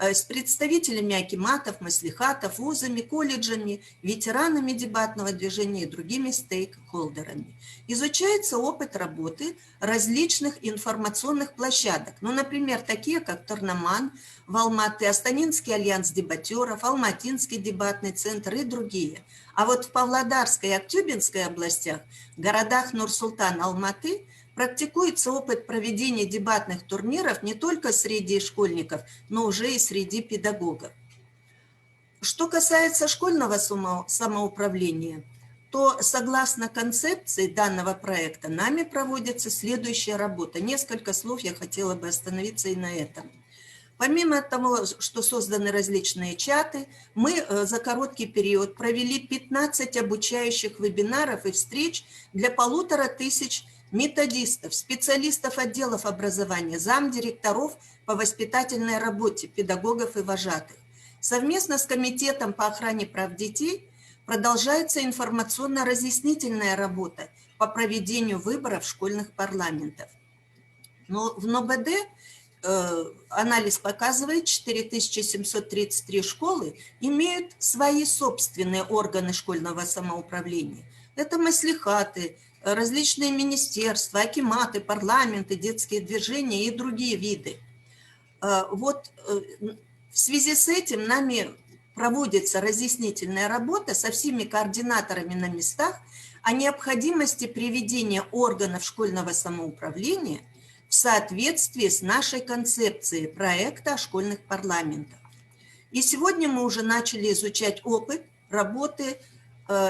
S6: с представителями акиматов, маслихатов, вузами, колледжами, ветеранами дебатного движения и другими стейкхолдерами. Изучается опыт работы различных информационных площадок, ну, например, такие как Торнаман в Алматы, Астанинский альянс дебатеров, Алматинский дебатный центр и другие. А вот в Павлодарской и Актюбинской областях, городах Нур-Султан, Алматы, практикуется опыт проведения дебатных турниров не только среди школьников, но уже и среди педагогов. Что касается школьного самоуправления, то согласно концепции данного проекта нами проводится следующая работа. Несколько слов я хотела бы остановиться и на этом. Помимо того, что созданы различные чаты, мы за короткий период провели 15 обучающих вебинаров и встреч для 1500 методистов, специалистов отделов образования, замдиректоров по воспитательной работе, педагогов и вожатых. Совместно с Комитетом по охране прав детей продолжается информационно-разъяснительная работа по проведению выборов школьных парламентов. Но в НОБД анализ показывает, 4733 школы имеют свои собственные органы школьного самоуправления. Это маслихаты, различные министерства, акиматы, парламенты, детские движения и другие виды. Вот в связи с этим нами проводится разъяснительная работа со всеми координаторами на местах о необходимости приведения органов школьного самоуправления в соответствии с нашей концепцией проекта о школьных парламентах. И сегодня мы уже начали изучать опыт работы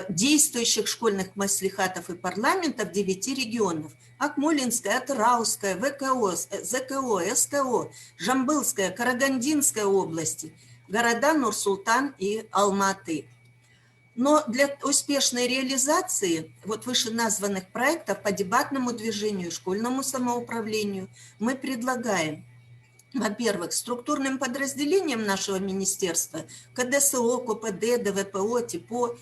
S6: действующих школьных маслихатов и парламентов 9 регионов: Акмолинская, Атырауская, ВКО, ЗКО, СКО, Жамбылская, Карагандинская области, города Нур-Султан и Алматы. Но для успешной реализации вот вышеназванных проектов по дебатному движению, школьному самоуправлению мы предлагаем, во-первых, структурным подразделениям нашего министерства, КДСО, КПД, ДВПО, ТИПО,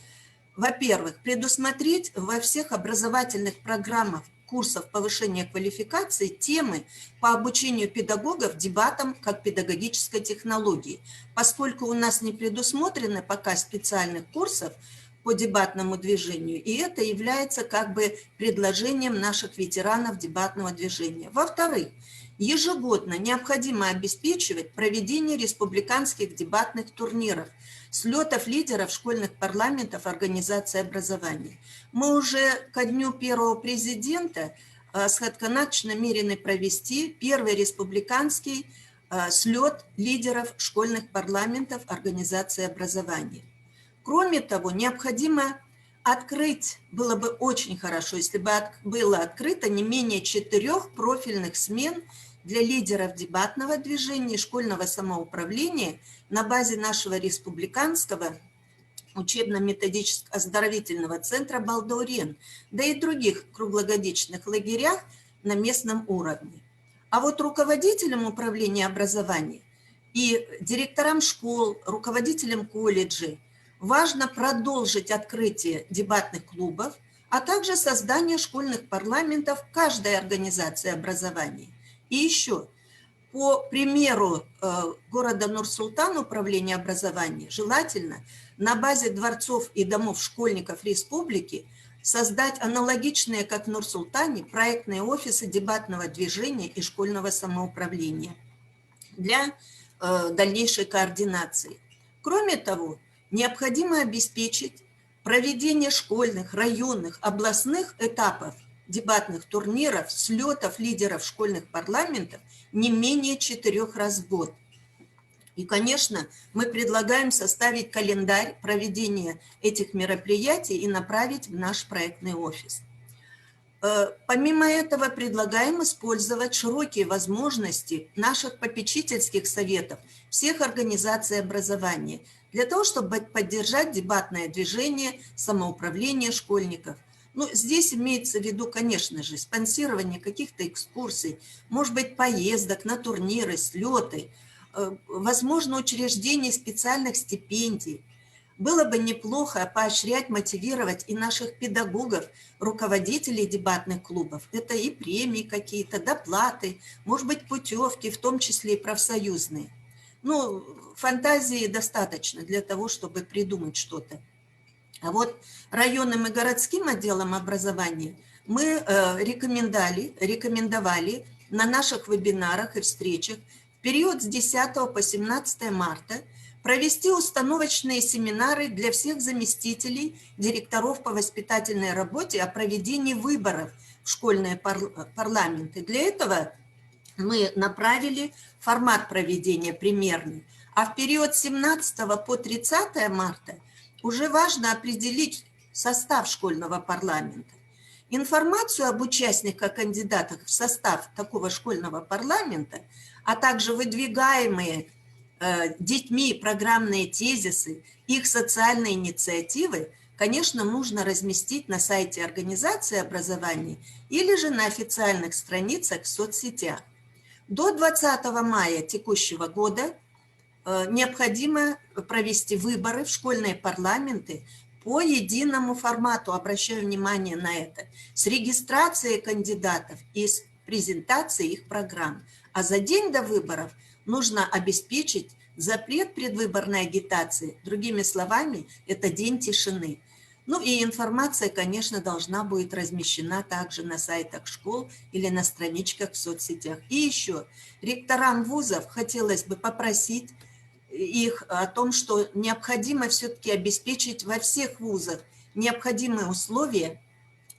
S6: во-первых, предусмотреть во всех образовательных программах курсов повышения квалификации темы по обучению педагогов дебатам как педагогической технологии, поскольку у нас не предусмотрены пока специальных курсов по дебатному движению, и это является как бы предложением наших ветеранов дебатного движения. Во-вторых, ежегодно необходимо обеспечивать проведение республиканских дебатных турниров, слетов лидеров школьных парламентов организации образования. Мы уже ко дню первого президента с Хадканач намерены провести первый республиканский слет лидеров школьных парламентов организации образования. Кроме того, необходимо открыть, было бы очень хорошо, если бы было открыто не менее 4 профильных смен для лидеров дебатного движения и школьного самоуправления на базе нашего республиканского учебно-методического оздоровительного центра «Балдаурен», да и других круглогодичных лагерях на местном уровне. А вот руководителям управления образования И директорам школ, руководителям колледжей важно продолжить открытие дебатных клубов, а также создание школьных парламентов в каждой организации образования. И еще, по примеру города Нур-Султан, управления образования, желательно на базе дворцов и домов школьников республики создать аналогичные, как в Нур-Султане, проектные офисы дебатного движения и школьного самоуправления для дальнейшей координации. Кроме того, необходимо обеспечить проведение школьных, районных, областных этапов дебатных турниров, слетов лидеров школьных парламентов не менее 4 раз в год. И, конечно, мы предлагаем составить календарь проведения этих мероприятий и направить в наш проектный офис. Помимо этого, предлагаем использовать широкие возможности наших попечительских советов всех организаций образования для того, чтобы поддержать дебатное движение, самоуправление школьников. Ну, здесь имеется в виду, конечно же, спонсирование каких-то экскурсий, может быть, поездок на турниры, слеты, возможно, учреждение специальных стипендий. Было бы неплохо поощрять, мотивировать и наших педагогов, руководителей дебатных клубов. Это и премии какие-то, доплаты, может быть, путевки, в том числе и профсоюзные. Ну, фантазии достаточно для того, чтобы придумать что-то. А вот районным и городским отделам образования мы рекомендовали на наших вебинарах и встречах в период с 10 по 17 марта провести установочные семинары для всех заместителей директоров по воспитательной работе о проведении выборов в школьные парламенты. Для этого мы направили формат проведения примерный. А в период с 17 по 30 марта уже важно определить состав школьного парламента. Информацию об участниках, кандидатах в состав такого школьного парламента, а также выдвигаемые детьми программные тезисы, их социальные инициативы, конечно, нужно разместить на сайте организации образования или же на официальных страницах в соцсетях. До 20 мая текущего года необходимо провести выборы в школьные парламенты по единому формату, обращаю внимание на это, с регистрацией кандидатов и с презентацией их программ. А за день до выборов нужно обеспечить запрет предвыборной агитации. Другими словами, это день тишины. Ну и информация, конечно, должна быть размещена также на сайтах школ или на страничках в соцсетях. И еще, ректорам вузов хотелось бы попросить их о том, что необходимо все-таки обеспечить во всех вузах необходимые условия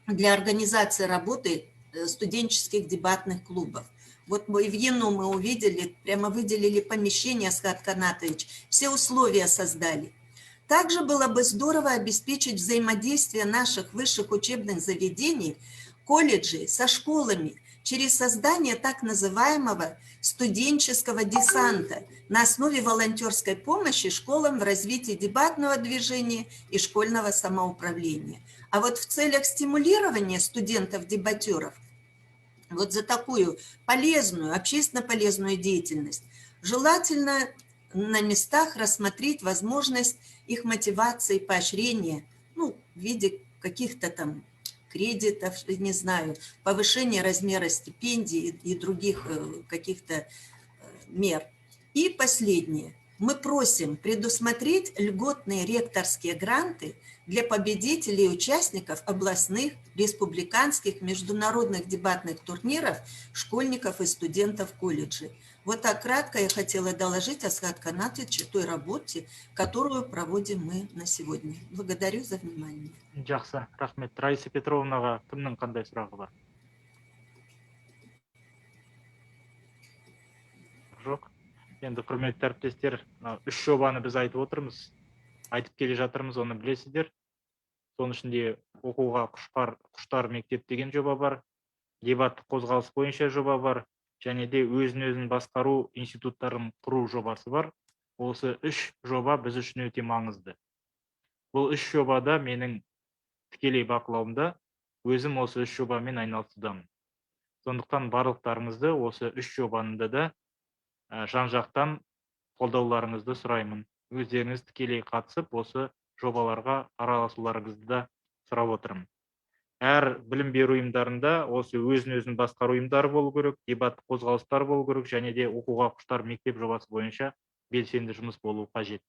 S6: для организации работы студенческих дебатных клубов. Вот мы в ЯНУ мы увидели, прямо выделили помещение, Асхат Канатович, все условия создали. Также было бы здорово обеспечить взаимодействие наших высших учебных заведений, колледжей со школами через создание так называемого студенческого десанта на основе волонтерской помощи школам в развитии дебатного движения и школьного самоуправления. А вот в целях стимулирования студентов-дебатеров вот за такую полезную, общественно полезную деятельность желательно на местах рассмотреть возможность их мотивации, поощрения, ну, в виде каких-то там кредитов, не знаю, повышения размера стипендий и других каких-то мер. И последнее. Мы просим предусмотреть льготные ректорские гранты для победителей и участников областных, республиканских, международных дебатных турниров, школьников и студентов колледжей. Вот так кратко я хотела доложить Асхат Канатович о той работе, которую проводим мы на сегодня. Благодарю за внимание.
S2: Жақсы, рахмет. Раиса Петровнаға кімнің қандай сұрағы бар? Жоқ. Енді құрметті әріптестер, үш жобаны біз айтып отырмыз. Айтып келе жатырмыз, оны білесіздер. Соның ішінде оқуға құштар мектеп деген жоба бар, дебаттық қозғалыс бойынша жоба бар, және де өзін басқару институттарын құру жобасы бар. Осы үш жоба біз үшін өте маңызды. Бұл үш жобада менің тікелей бақылауымда өзім осы үш жобамен айналысудамын. Сондықтан барлықтарыңызды осы үш жобаны да жан-жақтан қолдауларыңызды сұраймын. Өздеріңіз тікелей қатысып, осы жобаларға араласуларыңызды да сұрап отырмын. Әр білім беру ұйымдарында осы өзін басқару ұйымдары болу керек, дебат қозғалыстар болу керек, және де оқуға құштар мектеп жобасы бойынша белсенді жұмыс болу қажет.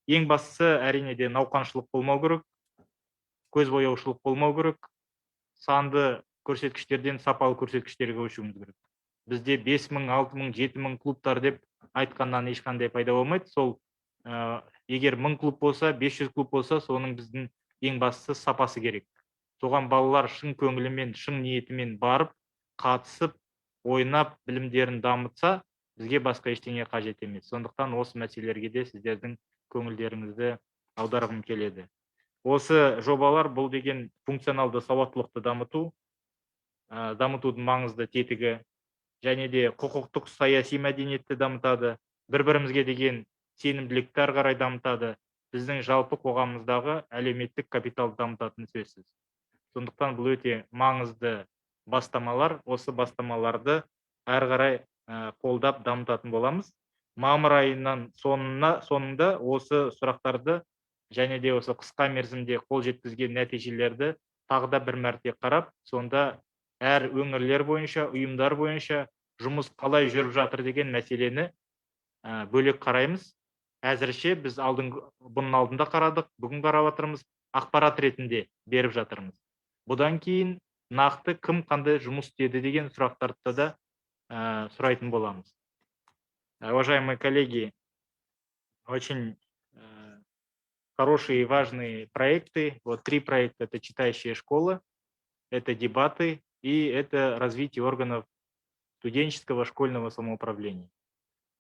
S2: Ең бастысы әрине де науқаншылық болмау керек, көз бояушылық болмау керек, санды көрсеткіштерден сапалы көрсеткіштерге көшуіміз керек. Бізде 5000, 6000, 7000 клубтар деп айтқаннан ешқандай пайда болмайды. Сол егер 1000 клуб болса, 500 клуб болса, соның біздің ең бастысы сапасы керек. Соған балалар шын көңілімен, шын ниетімен барып, қатысып, ойнап, білімдерін дамытса, бізге басқа ештеңе қажет емес. Сондықтан осы мәселелерге де сіздердің көңілдеріңізді аударғым келеді. Осы жобалар бұл деген функционалды сауаттылықты дамытудың маңызды тетігі, және де құқықтық саяси мәдениетті дамытады, бір-бірімізге деген сенімділікті ары қарай дамытады, біздің жалпы қоғамымыздағы әлеуметтік капиталды дамытатын сөзсіз. Сондықтан бұл өте маңызды бастамалар, осы бастамаларды ары қарай қолдап дамытатын боламыз. Мамыр айының соңында осы сұрақтарды және де осы қысқа мерзімде қол жеткізген нәтижелерді тағы да бір мәрте қарап, сонда әр өңірлер бойынша, ұйымдар бойынша жұмыс қалай жүріп жатыр деген мәселені бөлек қараймыз. Әзірше біз бұның алдында қарадық, бүгін қарап жатырмыз, ақпарат ретінде беріп жатырмыз. Бұдан кейін нақты кім қандай жұмыс істеді деген сұрақтарды да сұрайтын боламыз. Уважаемые коллеги, очень хорошие и важные проекты. Вот 3 проекта: это читающая школа, это дебаты и это развитие органов студенческого школьного самоуправления.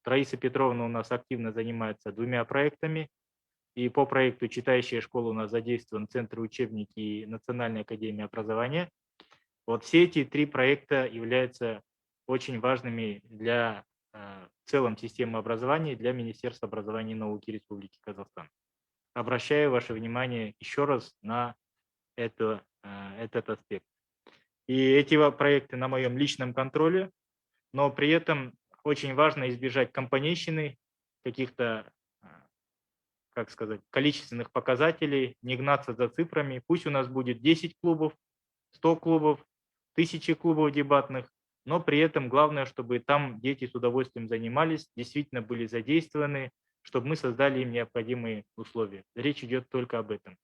S2: Раиса Петровна у нас активно занимается 2 проектами. И по проекту «Читающая школа» у нас задействован Центр учебники и Национальная академия образования. Вот все эти 3 проекта являются очень важными для в целом системы образования, для Министерства образования и науки Республики Казахстан. Обращаю ваше внимание еще раз на этот аспект. И эти проекты на моем личном контроле, но при этом очень важно избежать компанейщины, каких-то, как сказать, количественных показателей, не гнаться за цифрами. Пусть у нас будет 10 клубов, 100 клубов, 1000 клубов дебатных, но при этом главное, чтобы там дети с удовольствием занимались, действительно были задействованы, чтобы мы создали им необходимые условия. Речь идет только об этом.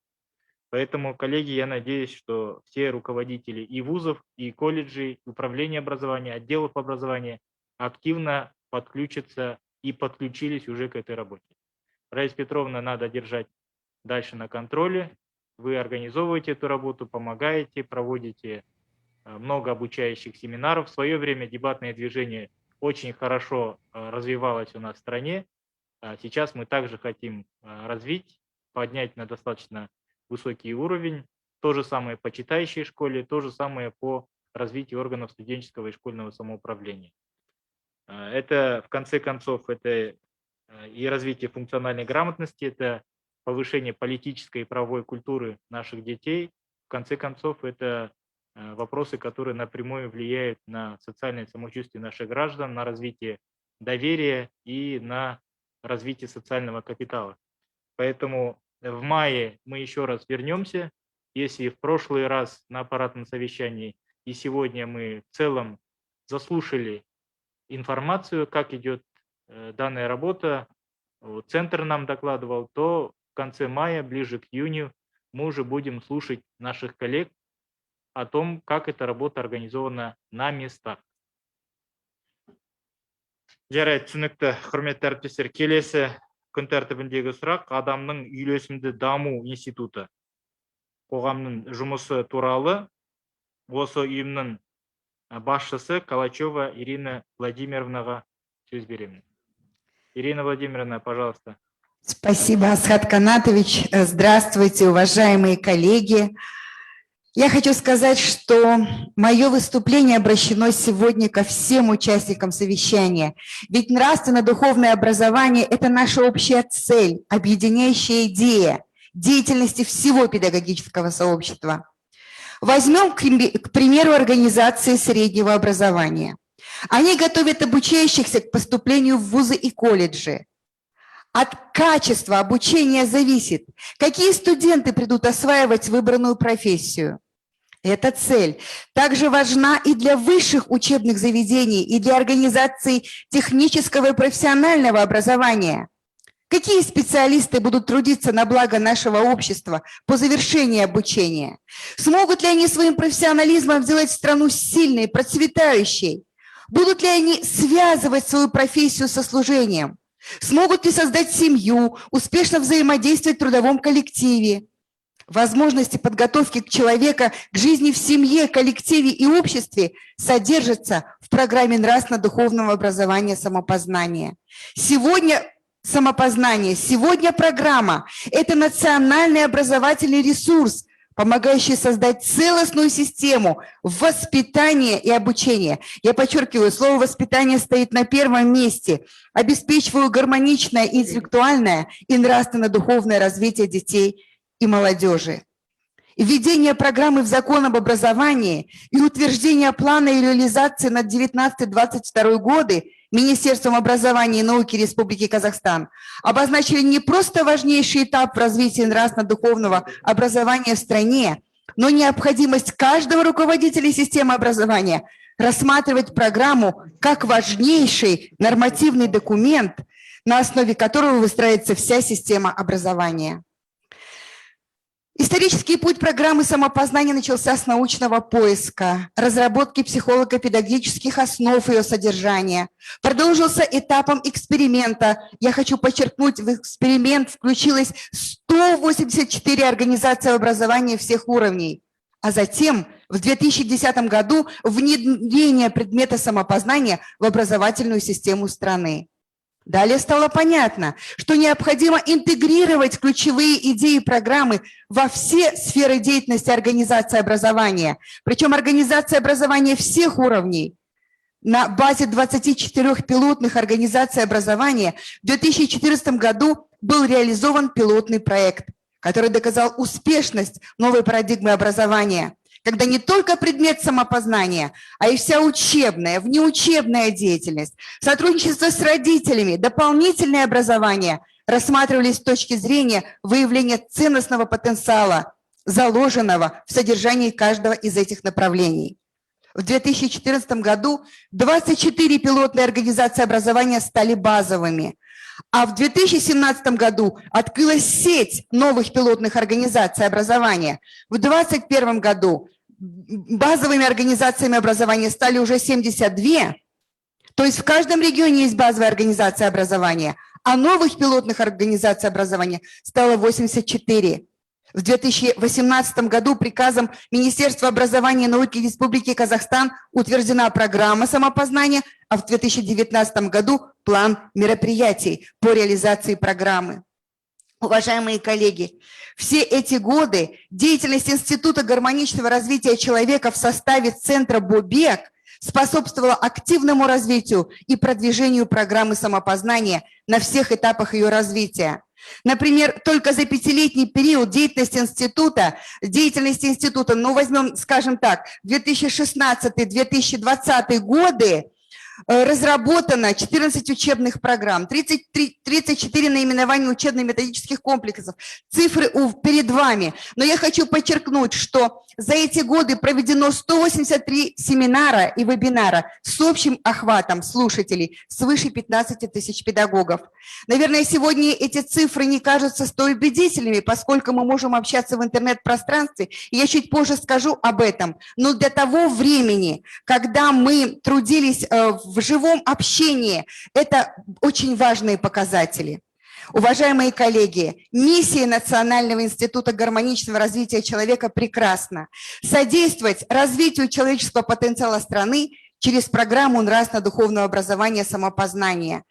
S2: Поэтому, коллеги, я надеюсь, что все руководители и вузов, и колледжей, управления образования, отделов образования активно подключатся и подключились уже к этой работе. Раиса Петровна надо держать дальше на контроле. Вы организовываете эту работу, помогаете, проводите много обучающих семинаров. В свое время дебатное движение очень хорошо развивалось у нас в стране. Сейчас мы также хотим развить, поднять на достаточно высокий уровень. То же самое по читающей школе, то же самое по развитию органов студенческого и школьного самоуправления. Это, в конце концов, это и развитие функциональной грамотности, это повышение политической и правовой культуры наших детей. В конце концов, это вопросы, которые напрямую влияют на социальное самочувствие наших граждан, на развитие доверия и на развитие социального капитала. Поэтому в мае мы еще раз вернемся. Если в прошлый раз на аппаратном совещании и сегодня мы в целом заслушали информацию, как идет данная работа, центр нам докладывал, то в конце мая, ближе к июню, мы уже будем слушать наших коллег о том, как эта работа организована на местах. Жарайды, түсінікті, құрметті әріптестер, келесі күн тәртібіндегі сұрақ адамның үйлесімді даму институты қоғамның жұмысы туралы осы ұйымның басшысы Калачева Ирина Владимировнаға сөз беремін. Ирина Владимировна, пожалуйста.
S7: Спасибо, Асхат Канатович. Здравствуйте, уважаемые коллеги. Я хочу сказать, что мое выступление обращено сегодня ко всем участникам совещания. Ведь нравственно-духовное образование – это наша общая цель, объединяющая идея деятельности всего педагогического сообщества. Возьмем, к примеру, организации среднего образования. Они готовят обучающихся к поступлению в вузы и колледжи. От качества обучения зависит, какие студенты придут осваивать выбранную профессию. Эта цель также важна и для высших учебных заведений, и для организаций технического и профессионального образования. Какие специалисты будут трудиться на благо нашего общества по завершении обучения? Смогут ли они своим профессионализмом сделать страну сильной, процветающей? Будут ли они связывать свою профессию со служением? Смогут ли создать семью, успешно взаимодействовать в трудовом коллективе? Возможности подготовки человека к жизни в семье, коллективе и обществе содержатся в программе нравственно-духовного образования самопознания. Сегодня самопознание, сегодня программа – это национальный образовательный ресурс, помогающий создать целостную систему воспитания и обучения. Я подчеркиваю, слово «воспитание» стоит на первом месте. Обеспечиваю гармоничное интеллектуальное и нравственно-духовное развитие детей и молодежи. Введение программы в закон об образовании и утверждение плана и реализации на 19-22 годы Министерством образования и науки Республики Казахстан обозначили не просто важнейший этап в развитии нравственно-духовного образования в стране, но необходимость каждого руководителя системы образования рассматривать программу как важнейший нормативный документ, на основе которого выстраивается вся система образования. Исторический путь программы самопознания начался с научного поиска, разработки психолого-педагогических основ ее содержания, продолжился этапом эксперимента. Я хочу подчеркнуть, в эксперимент включилось 184 организации образования всех уровней, а затем в 2010 году внедрение предмета самопознания в образовательную систему страны. Далее стало понятно, что необходимо интегрировать ключевые идеи программы во все сферы деятельности организации образования, причем организации образования всех уровней. На базе 24 пилотных организаций образования в 2014 году был реализован пилотный проект, который доказал успешность новой парадигмы образования, когда не только предмет самопознания, а и вся учебная, внеучебная деятельность, сотрудничество с родителями, дополнительное образование рассматривались с точки зрения выявления ценностного потенциала, заложенного в содержании каждого из этих направлений. В 2014 году 24 пилотные организации образования стали базовыми, а в 2017 году открылась сеть новых пилотных организаций образования. В 2021 году базовыми организациями образования стали уже 72, то есть в каждом регионе есть базовая организация образования, а новых пилотных организаций образования стало 84. В 2018 году приказом Министерства образования и науки Республики Казахстан утверждена программа самопознания, а в 2019 году план мероприятий по реализации программы. Уважаемые коллеги, все эти годы деятельность Института гармоничного развития человека в составе Центра БОБЕК способствовала активному развитию и продвижению программы самопознания на всех этапах ее развития. Например, только за 5-летний период деятельности института, ну возьмем, скажем так, 2016-2020 годы, разработано 14 учебных программ, 34 наименования учебно-методических комплексов. Цифры перед вами. Но я хочу подчеркнуть, что за эти годы проведено 183 семинара и вебинара с общим охватом слушателей свыше 15 тысяч педагогов. Наверное, сегодня эти цифры не кажутся столь убедительными, поскольку мы можем общаться в интернет-пространстве, и я чуть позже скажу об этом. Но для того времени, когда мы трудились в живом общении, это очень важные показатели. Уважаемые коллеги, миссия Национального института гармоничного развития человека прекрасна. Содействовать развитию человеческого потенциала страны через программу нравственно-духовного образования самопознания.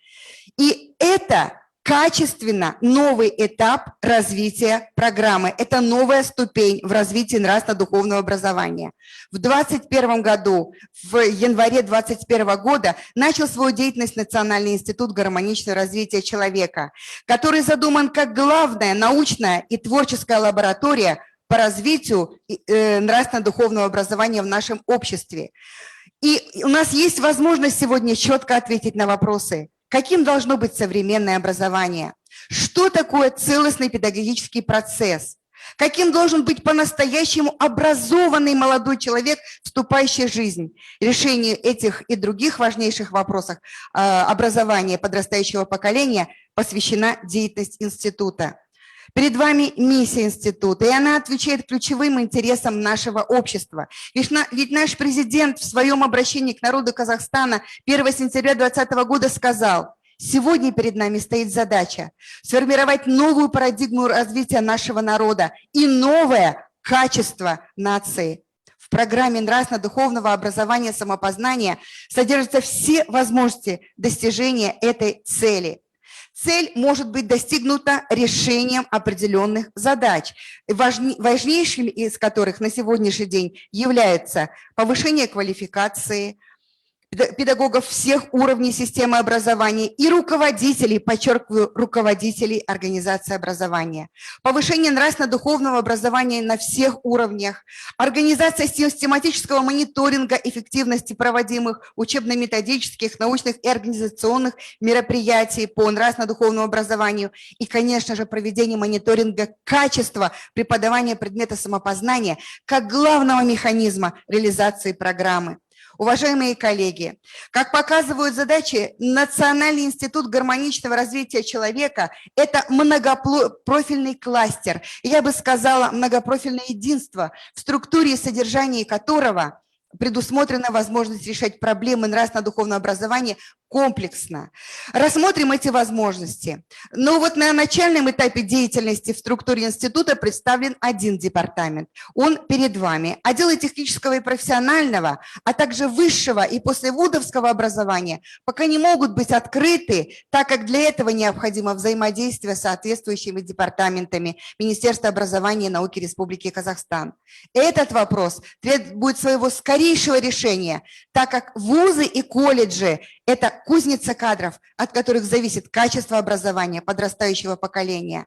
S7: И это качественно новый этап развития программы. Это новая ступень в развитии нравственно-духовного образования. В 2021 году, в январе 2021 года, начал свою деятельность Национальный институт гармоничного развития человека, который задуман как главная научная и творческая лаборатория по развитию нравственно-духовного образования в нашем обществе. И у нас есть возможность сегодня четко ответить на вопросы. Каким должно быть современное образование? Что такое целостный педагогический процесс? Каким должен быть по-настоящему образованный молодой человек, вступающий в жизнь? Решению этих и других важнейших вопросов образования подрастающего поколения посвящена деятельность института. Перед вами миссия института, и она отвечает ключевым интересам нашего общества. Ведь наш президент в своем обращении к народу Казахстана 1 сентября 2020 года сказал: сегодня перед нами стоит задача сформировать новую парадигму развития нашего народа и новое качество нации. В программе нравственно-духовного образования самопознания содержатся все возможности достижения этой цели. Цель может быть достигнута решением определенных задач, важнейшими из которых на сегодняшний день являются повышение квалификации педагогов всех уровней системы образования и руководителей, подчеркиваю, руководителей организации образования, повышение нравственно-духовного образования на всех уровнях, организация систематического мониторинга эффективности проводимых учебно-методических, научных и организационных мероприятий по нравственно-духовному образованию и, конечно же, проведение мониторинга качества преподавания предмета самопознания как главного механизма реализации программы. Уважаемые коллеги, как показывают задачи, Национальный институт гармоничного развития человека – это многопрофильный кластер, я бы сказала, многопрофильное единство, в структуре и содержании которого предусмотрена возможность решать проблемы нравственно-духовного образования комплексно. Рассмотрим эти возможности. Но вот на начальном этапе деятельности в структуре института представлен один департамент. Он перед вами. Отделы технического и профессионального, а также высшего и послевузовского образования пока не могут быть открыты, так как для этого необходимо взаимодействие с соответствующими департаментами Министерства образования и науки Республики Казахстан. Этот вопрос требует своего скорейшего решения, так как вузы и колледжи – это кузница кадров, от которых зависит качество образования подрастающего поколения,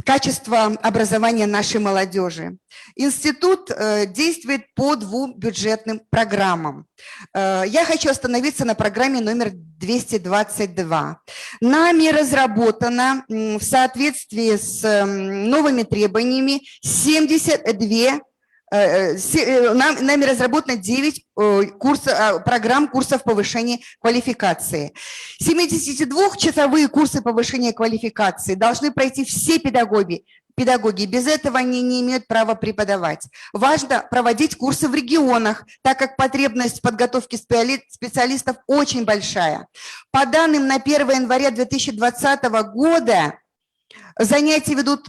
S7: качество образования нашей молодежи. Институт действует по 2 бюджетным программам. Я хочу остановиться на программе номер 222. Нами разработано в соответствии с новыми требованиями 72 нами разработано 9 программ курсов повышения квалификации. 72-часовые курсы повышения квалификации должны пройти все педагоги. Без этого они не имеют права преподавать. Важно проводить курсы в регионах, так как потребность в подготовке специалистов очень большая. По данным на 1 января 2020 года, занятия ведут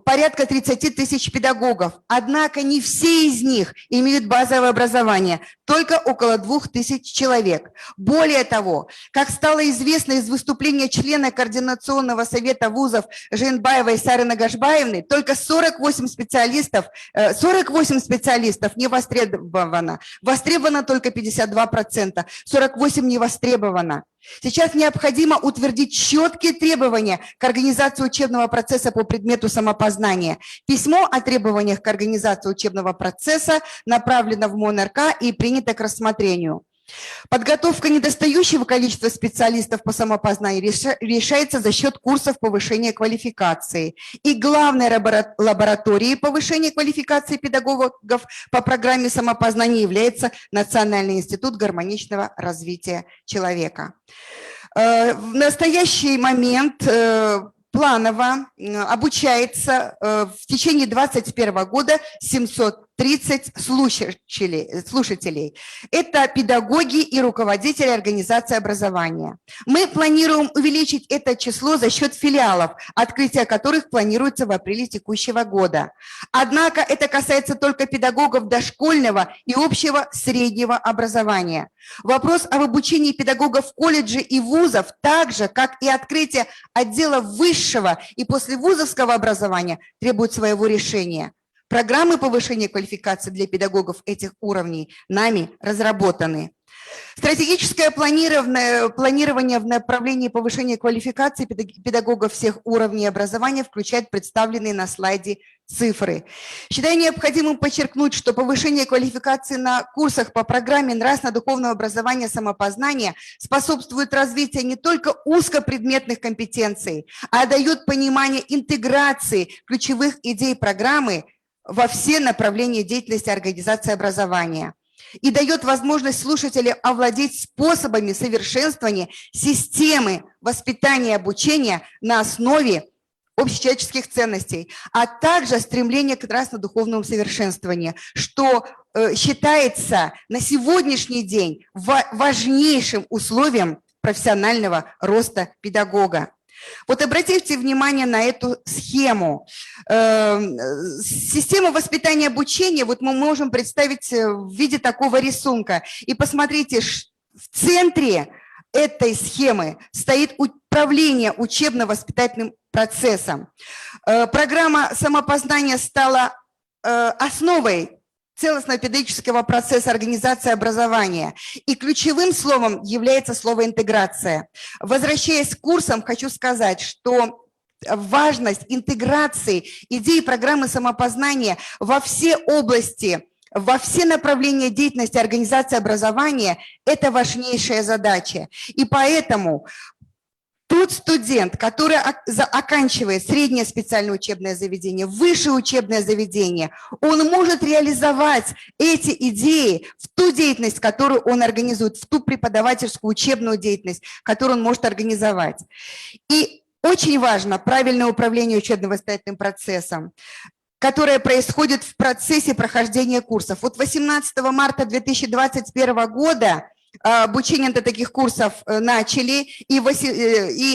S7: порядка 30 тысяч педагогов, однако не все из них имеют базовое образование, только около 2000 человек. Более того, как стало известно из выступления члена Координационного совета вузов Жиенбаевой Сары Нагашбаевны, только 48 специалистов не востребовано. Востребовано только 52%, 48% не востребовано. Сейчас необходимо утвердить четкие требования к организации учебного процесса по предмету самопознания. Письмо о требованиях к организации учебного процесса направлено в МОН-РК и принято к рассмотрению. Подготовка недостающего количества специалистов по самопознанию решается за счет курсов повышения квалификации. И главной лабораторией повышения квалификации педагогов по программе самопознания является Национальный институт гармоничного развития человека. В настоящий момент планово обучается в течение 2021 года 730 слушателей. Это педагоги и руководители организации образования. Мы планируем увеличить это число за счет филиалов, открытие которых планируется в апреле текущего года. Однако это касается только педагогов дошкольного и общего среднего образования. Вопрос об обучении педагогов колледжей и вузов, так же, как и открытие отдела высшего и послевузовского образования, требует своего решения. Программы повышения квалификации для педагогов этих уровней нами разработаны. Стратегическое планирование в направлении повышения квалификации педагогов всех уровней образования включает представленные на слайде цифры. Считаю необходимым подчеркнуть, что повышение квалификации на курсах по программе нравственно-духовного образования самопознания способствует развитию не только узкопредметных компетенций, а дает понимание интеграции ключевых идей программы во все направления деятельности организации образования и дает возможность слушателям овладеть способами совершенствования системы воспитания и обучения на основе общечеловеческих ценностей, а также стремление к нравственно-духовному совершенствованию, что считается на сегодняшний день важнейшим условием профессионального роста педагога. Вот обратите внимание на эту схему. Систему воспитания и обучения вот мы можем представить в виде такого рисунка. И посмотрите, в центре этой схемы стоит управление учебно-воспитательным процессом. Программа самопознания стала основой целостного педагогического процесса организации образования. И ключевым словом является слово «интеграция». Возвращаясь к курсам, хочу сказать, что важность интеграции идей программы самопознания во все области, во все направления деятельности организации образования – это важнейшая задача. И поэтому тот студент, который оканчивает среднее специальное учебное заведение, высшее учебное заведение, он может реализовать эти идеи в ту деятельность, которую он организует, в ту преподавательскую учебную деятельность, которую он может организовать. И очень важно правильное управление учебно-воспитательным процессом, которое происходит в процессе прохождения курсов. Вот 18 марта 2021 года обучение до таких курсов начали и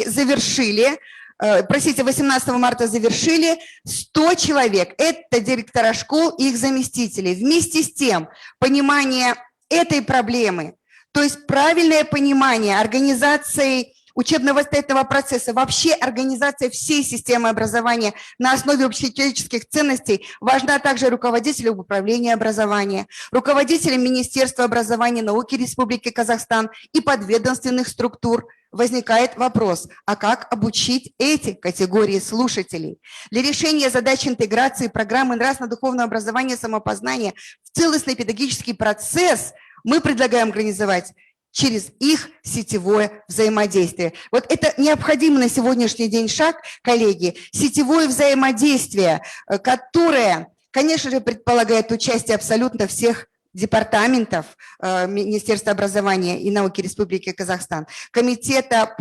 S7: завершили, 18 марта завершили 100 человек. Это директора школ и их заместители. Вместе с тем, понимание этой проблемы, то есть правильное понимание организации учебно-воспитательного процесса, вообще организация всей системы образования на основе общечеловеческих ценностей важна также руководителю управления образования, руководителям Министерства образования и науки Республики Казахстан и подведомственных структур. Возникает вопрос, а как обучить эти категории слушателей? Для решения задач интеграции программы нравственно-духовного образования самопознания в целостный педагогический процесс мы предлагаем организовать через их сетевое взаимодействие. Вот это необходимый на сегодняшний день шаг, коллеги, сетевое взаимодействие, которое, конечно же, предполагает участие абсолютно всех департаментов Министерства образования и науки Республики Казахстан, комитета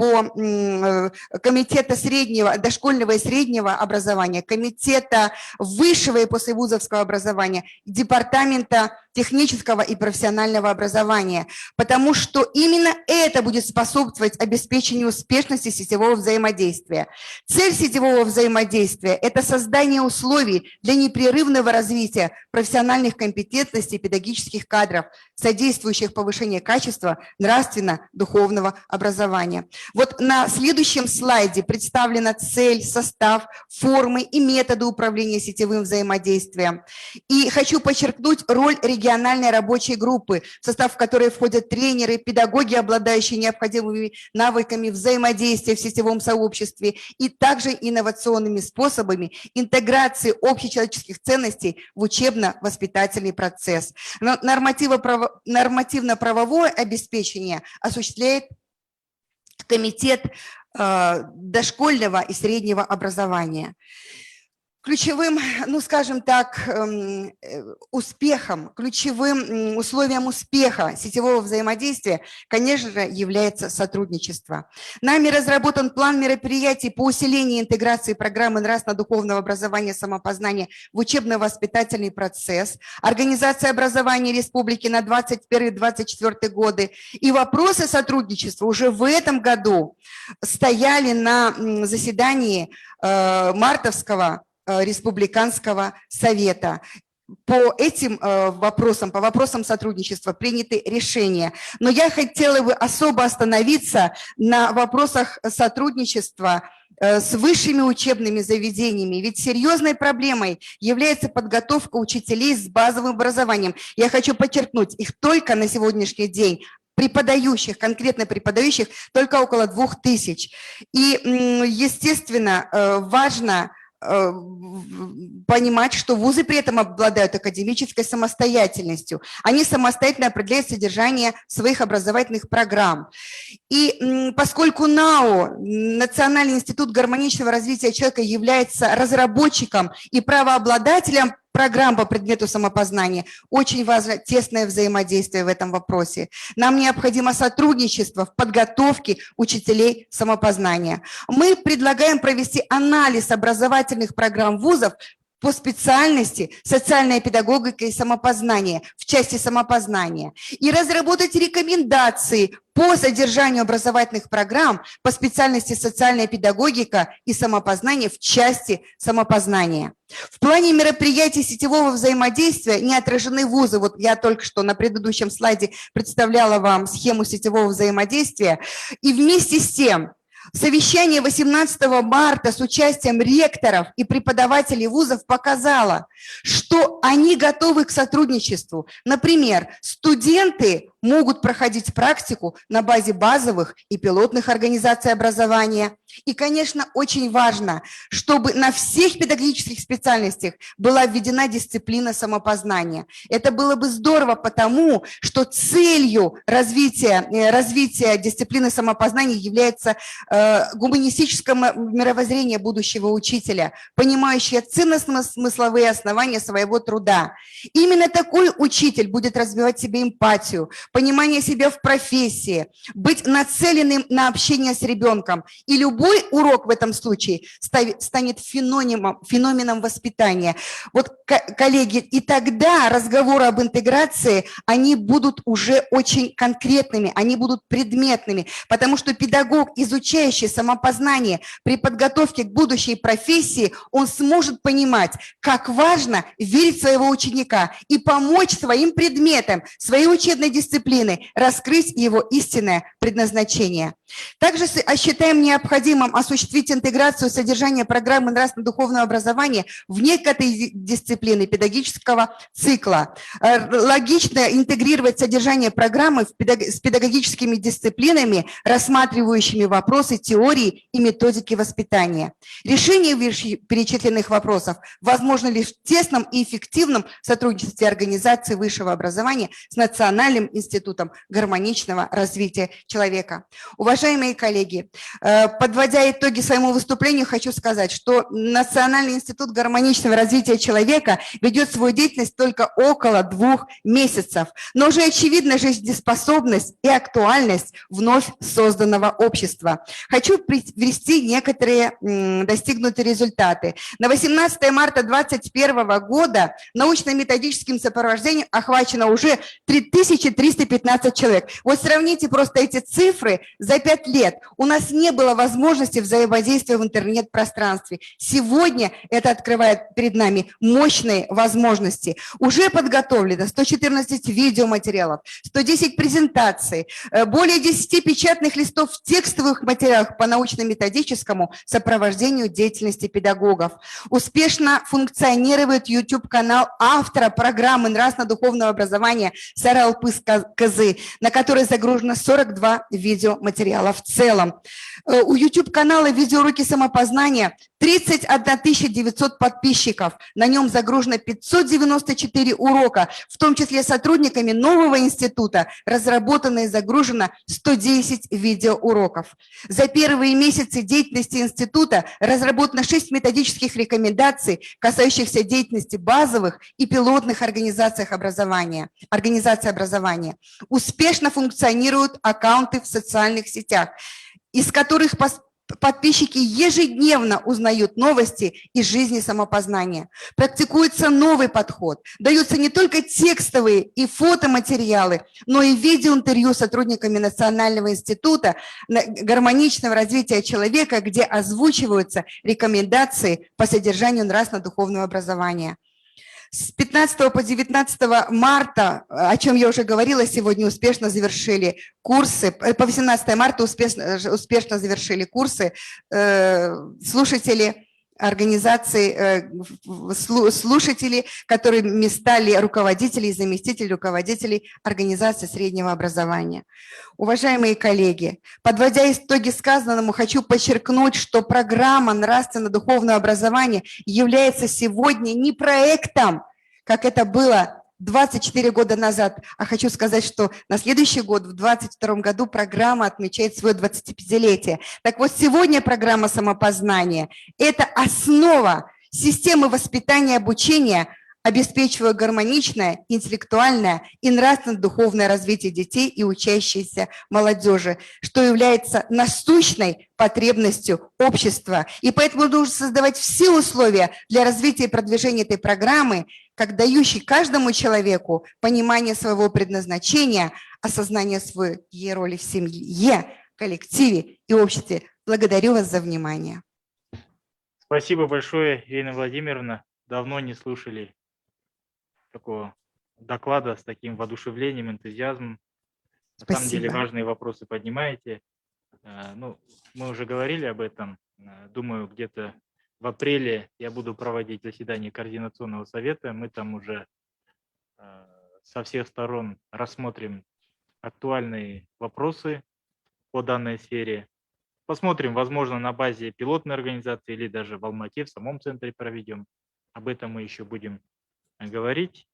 S7: среднего, дошкольного и среднего образования, комитета высшего и послевузовского образования, департамента технического и профессионального образования, потому что именно это будет способствовать обеспечению успешности сетевого взаимодействия. Цель сетевого взаимодействия – это создание условий для непрерывного развития профессиональных компетентностей педагогических кадров, содействующих повышению качества нравственно-духовного образования. Вот на следующем слайде представлена цель, состав, формы и методы управления сетевым взаимодействием. И хочу подчеркнуть роль региональной рабочей группы, в состав которой входят тренеры, педагоги, обладающие необходимыми навыками взаимодействия в сетевом сообществе и также инновационными способами интеграции общечеловеческих ценностей в учебно-воспитательный процесс. Нормативно-правовое обеспечение осуществляет комитет дошкольного и среднего образования. Ключевым, ну скажем так, успехом, ключевым условием успеха сетевого взаимодействия, конечно же, является сотрудничество. Нами разработан план мероприятий по усилению интеграции программы нравственно-духовного образования самопознания в учебно-воспитательный процесс, организация образования республики на 2021-2024 годы. И вопросы сотрудничества уже в этом году стояли на заседании мартовского Республиканского совета. По этим вопросам, по вопросам сотрудничества приняты решения. Но я хотела бы особо остановиться на вопросах сотрудничества с высшими учебными заведениями. Ведь серьезной проблемой является подготовка учителей с базовым образованием. Я хочу подчеркнуть, их только на сегодняшний день преподающих, конкретно преподающих, только около 2000. И, естественно, важно понимать, что вузы при этом обладают академической самостоятельностью. Они самостоятельно определяют содержание своих образовательных программ. И поскольку НАО, Национальный институт гармоничного развития человека, является разработчиком и правообладателем программ по предмету самопознания, очень важно тесное взаимодействие в этом вопросе. Нам необходимо сотрудничество в подготовке учителей самопознания. Мы предлагаем провести анализ образовательных программ вузов по специальности социальная педагогика и самопознание в части самопознания и разработать рекомендации по содержанию образовательных программ по специальности социальная педагогика и самопознание в части самопознания. В плане мероприятий сетевого взаимодействия не отражены вузы. Вот я только что на предыдущем слайде представляла вам схему сетевого взаимодействия. И вместе с тем совещание 18 марта с участием ректоров и преподавателей вузов показало, что они готовы к сотрудничеству. Например, студенты могут проходить практику на базе базовых и пилотных организаций образования. И, конечно, очень важно, чтобы на всех педагогических специальностях была введена дисциплина самопознания. Это было бы здорово, потому что целью развития дисциплины самопознания является гуманистическое мировоззрение будущего учителя, понимающее ценностно-смысловые основания своего труда. Именно такой учитель будет развивать в себе эмпатию, понимание себя в профессии, быть нацеленным на общение с ребенком. И любой урок в этом случае станет феноменом воспитания. Вот, коллеги, и тогда разговоры об интеграции, они будут уже очень конкретными, они будут предметными, потому что педагог, изучающий самопознание при подготовке к будущей профессии, он сможет понимать, как важно верить в своего ученика и помочь своим предметам, своей учебной дисциплиной раскрыть его истинное предназначение. Также считаем необходимым осуществить интеграцию содержания программы нравственно-духовного образования в некоторые дисциплины педагогического цикла. Логично интегрировать содержание программы с педагогическими дисциплинами, рассматривающими вопросы теории и методики воспитания. Решение перечисленных вопросов возможно лишь в тесном и эффективном сотрудничестве организации высшего образования с Национальным институтом гармоничного развития человека. Уважаемые коллеги, подводя итоги своему выступлению, хочу сказать, что Национальный институт гармоничного развития человека ведет свою деятельность только около 2 месяцев, но уже очевидна жизнеспособность и актуальность вновь созданного общества. Хочу привести некоторые достигнутые результаты. На 18 марта 2021 года научно-методическим сопровождением охвачено уже 3315 человек. Вот сравните просто эти цифры за 5 лет. У нас не было возможности взаимодействия в интернет-пространстве. Сегодня это открывает перед нами мощные возможности. Уже подготовлено 114 видеоматериалов, 110 презентаций, более 10 печатных листов в текстовых материалах по научно-методическому сопровождению деятельности педагогов. Успешно функционирует YouTube-канал автора программы нравственно-духовного образования Саралпыс Кызы, на который загружено 42 видеоматериала в целом. У YouTube-канала «Видеоуроки самопознания» 31 900 подписчиков. На нем загружено 594 урока, в том числе сотрудниками нового института разработано и загружено 110 видеоуроков. За первые месяцы деятельности института разработано 6 методических рекомендаций, касающихся деятельности базовых и пилотных организаций образования. Успешно функционируют аккаунты в социальных сетях, из которых подписчики ежедневно узнают новости из жизни самопознания. Практикуется новый подход. Даются не только текстовые и фотоматериалы, но и видеоинтервью с сотрудниками Национального института гармоничного развития человека, где озвучиваются рекомендации по содержанию нравственно-духовного образования. С 15 по 19 марта, о чем я уже говорила, сегодня успешно завершили курсы, по 18 марта успешно завершили курсы слушатели организации, слушателей, которыми стали руководители и заместители руководителей организации среднего образования. Уважаемые коллеги, подводя итоги сказанному, хочу подчеркнуть, что программа нравственно-духовного образования является сегодня не проектом, как это было 24 года назад, а хочу сказать, что на следующий год, в 2022 году, программа отмечает свое 25-летие. Так вот, сегодня программа самопознания – это основа системы воспитания и обучения, обеспечивая гармоничное, интеллектуальное и нравственно-духовное развитие детей и учащейся молодежи, что является насущной потребностью общества. И поэтому нужно создавать все условия для развития и продвижения этой программы, как дающей каждому человеку понимание своего предназначения, осознание своей роли в семье, коллективе и обществе. Благодарю вас за внимание.
S2: Спасибо большое, Ирина Владимировна. Давно не слушали такого доклада с таким воодушевлением, энтузиазмом. На самом деле
S7: Спасибо.
S2: важные вопросы поднимаете. Ну, мы уже говорили об этом. Думаю, где-то в апреле я буду проводить заседание Координационного совета. Мы там уже со всех сторон рассмотрим актуальные вопросы по данной сфере. Посмотрим, возможно, на базе пилотной организации или даже в Алмате, в самом центре проведем. Об этом мы еще будем говорить.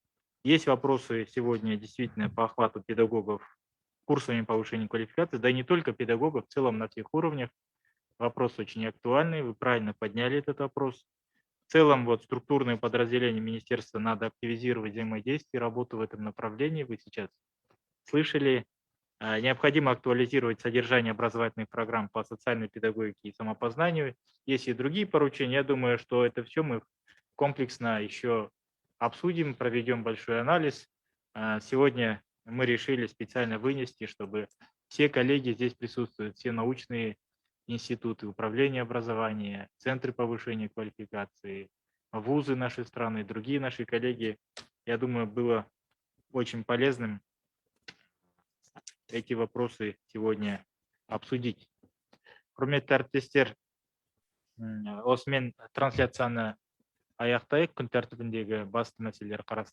S2: Есть вопросы сегодня действительно по охвату педагогов курсами повышения квалификации, да и не только педагогов, в целом на всех уровнях. Вопрос очень актуальный, вы правильно подняли этот вопрос. В целом, вот структурные подразделения министерства надо активизировать взаимодействие, работу в этом направлении. Вы сейчас слышали. Необходимо актуализировать содержание образовательных программ по социальной педагогике и самопознанию. Есть и другие поручения. Я думаю, что это все мы комплексно еще обсудим, проведем большой анализ. Сегодня мы решили специально вынести, чтобы все коллеги здесь присутствуют, все научные институты, управления образования, центры повышения квалификации, вузы нашей страны, другие наши коллеги. Я думаю, было очень полезным эти вопросы сегодня обсудить. Құрметті әріптестер, осымен трансляцияны аяқтайық. Күн тәртібіндегі басты мәселелер қарастырылды.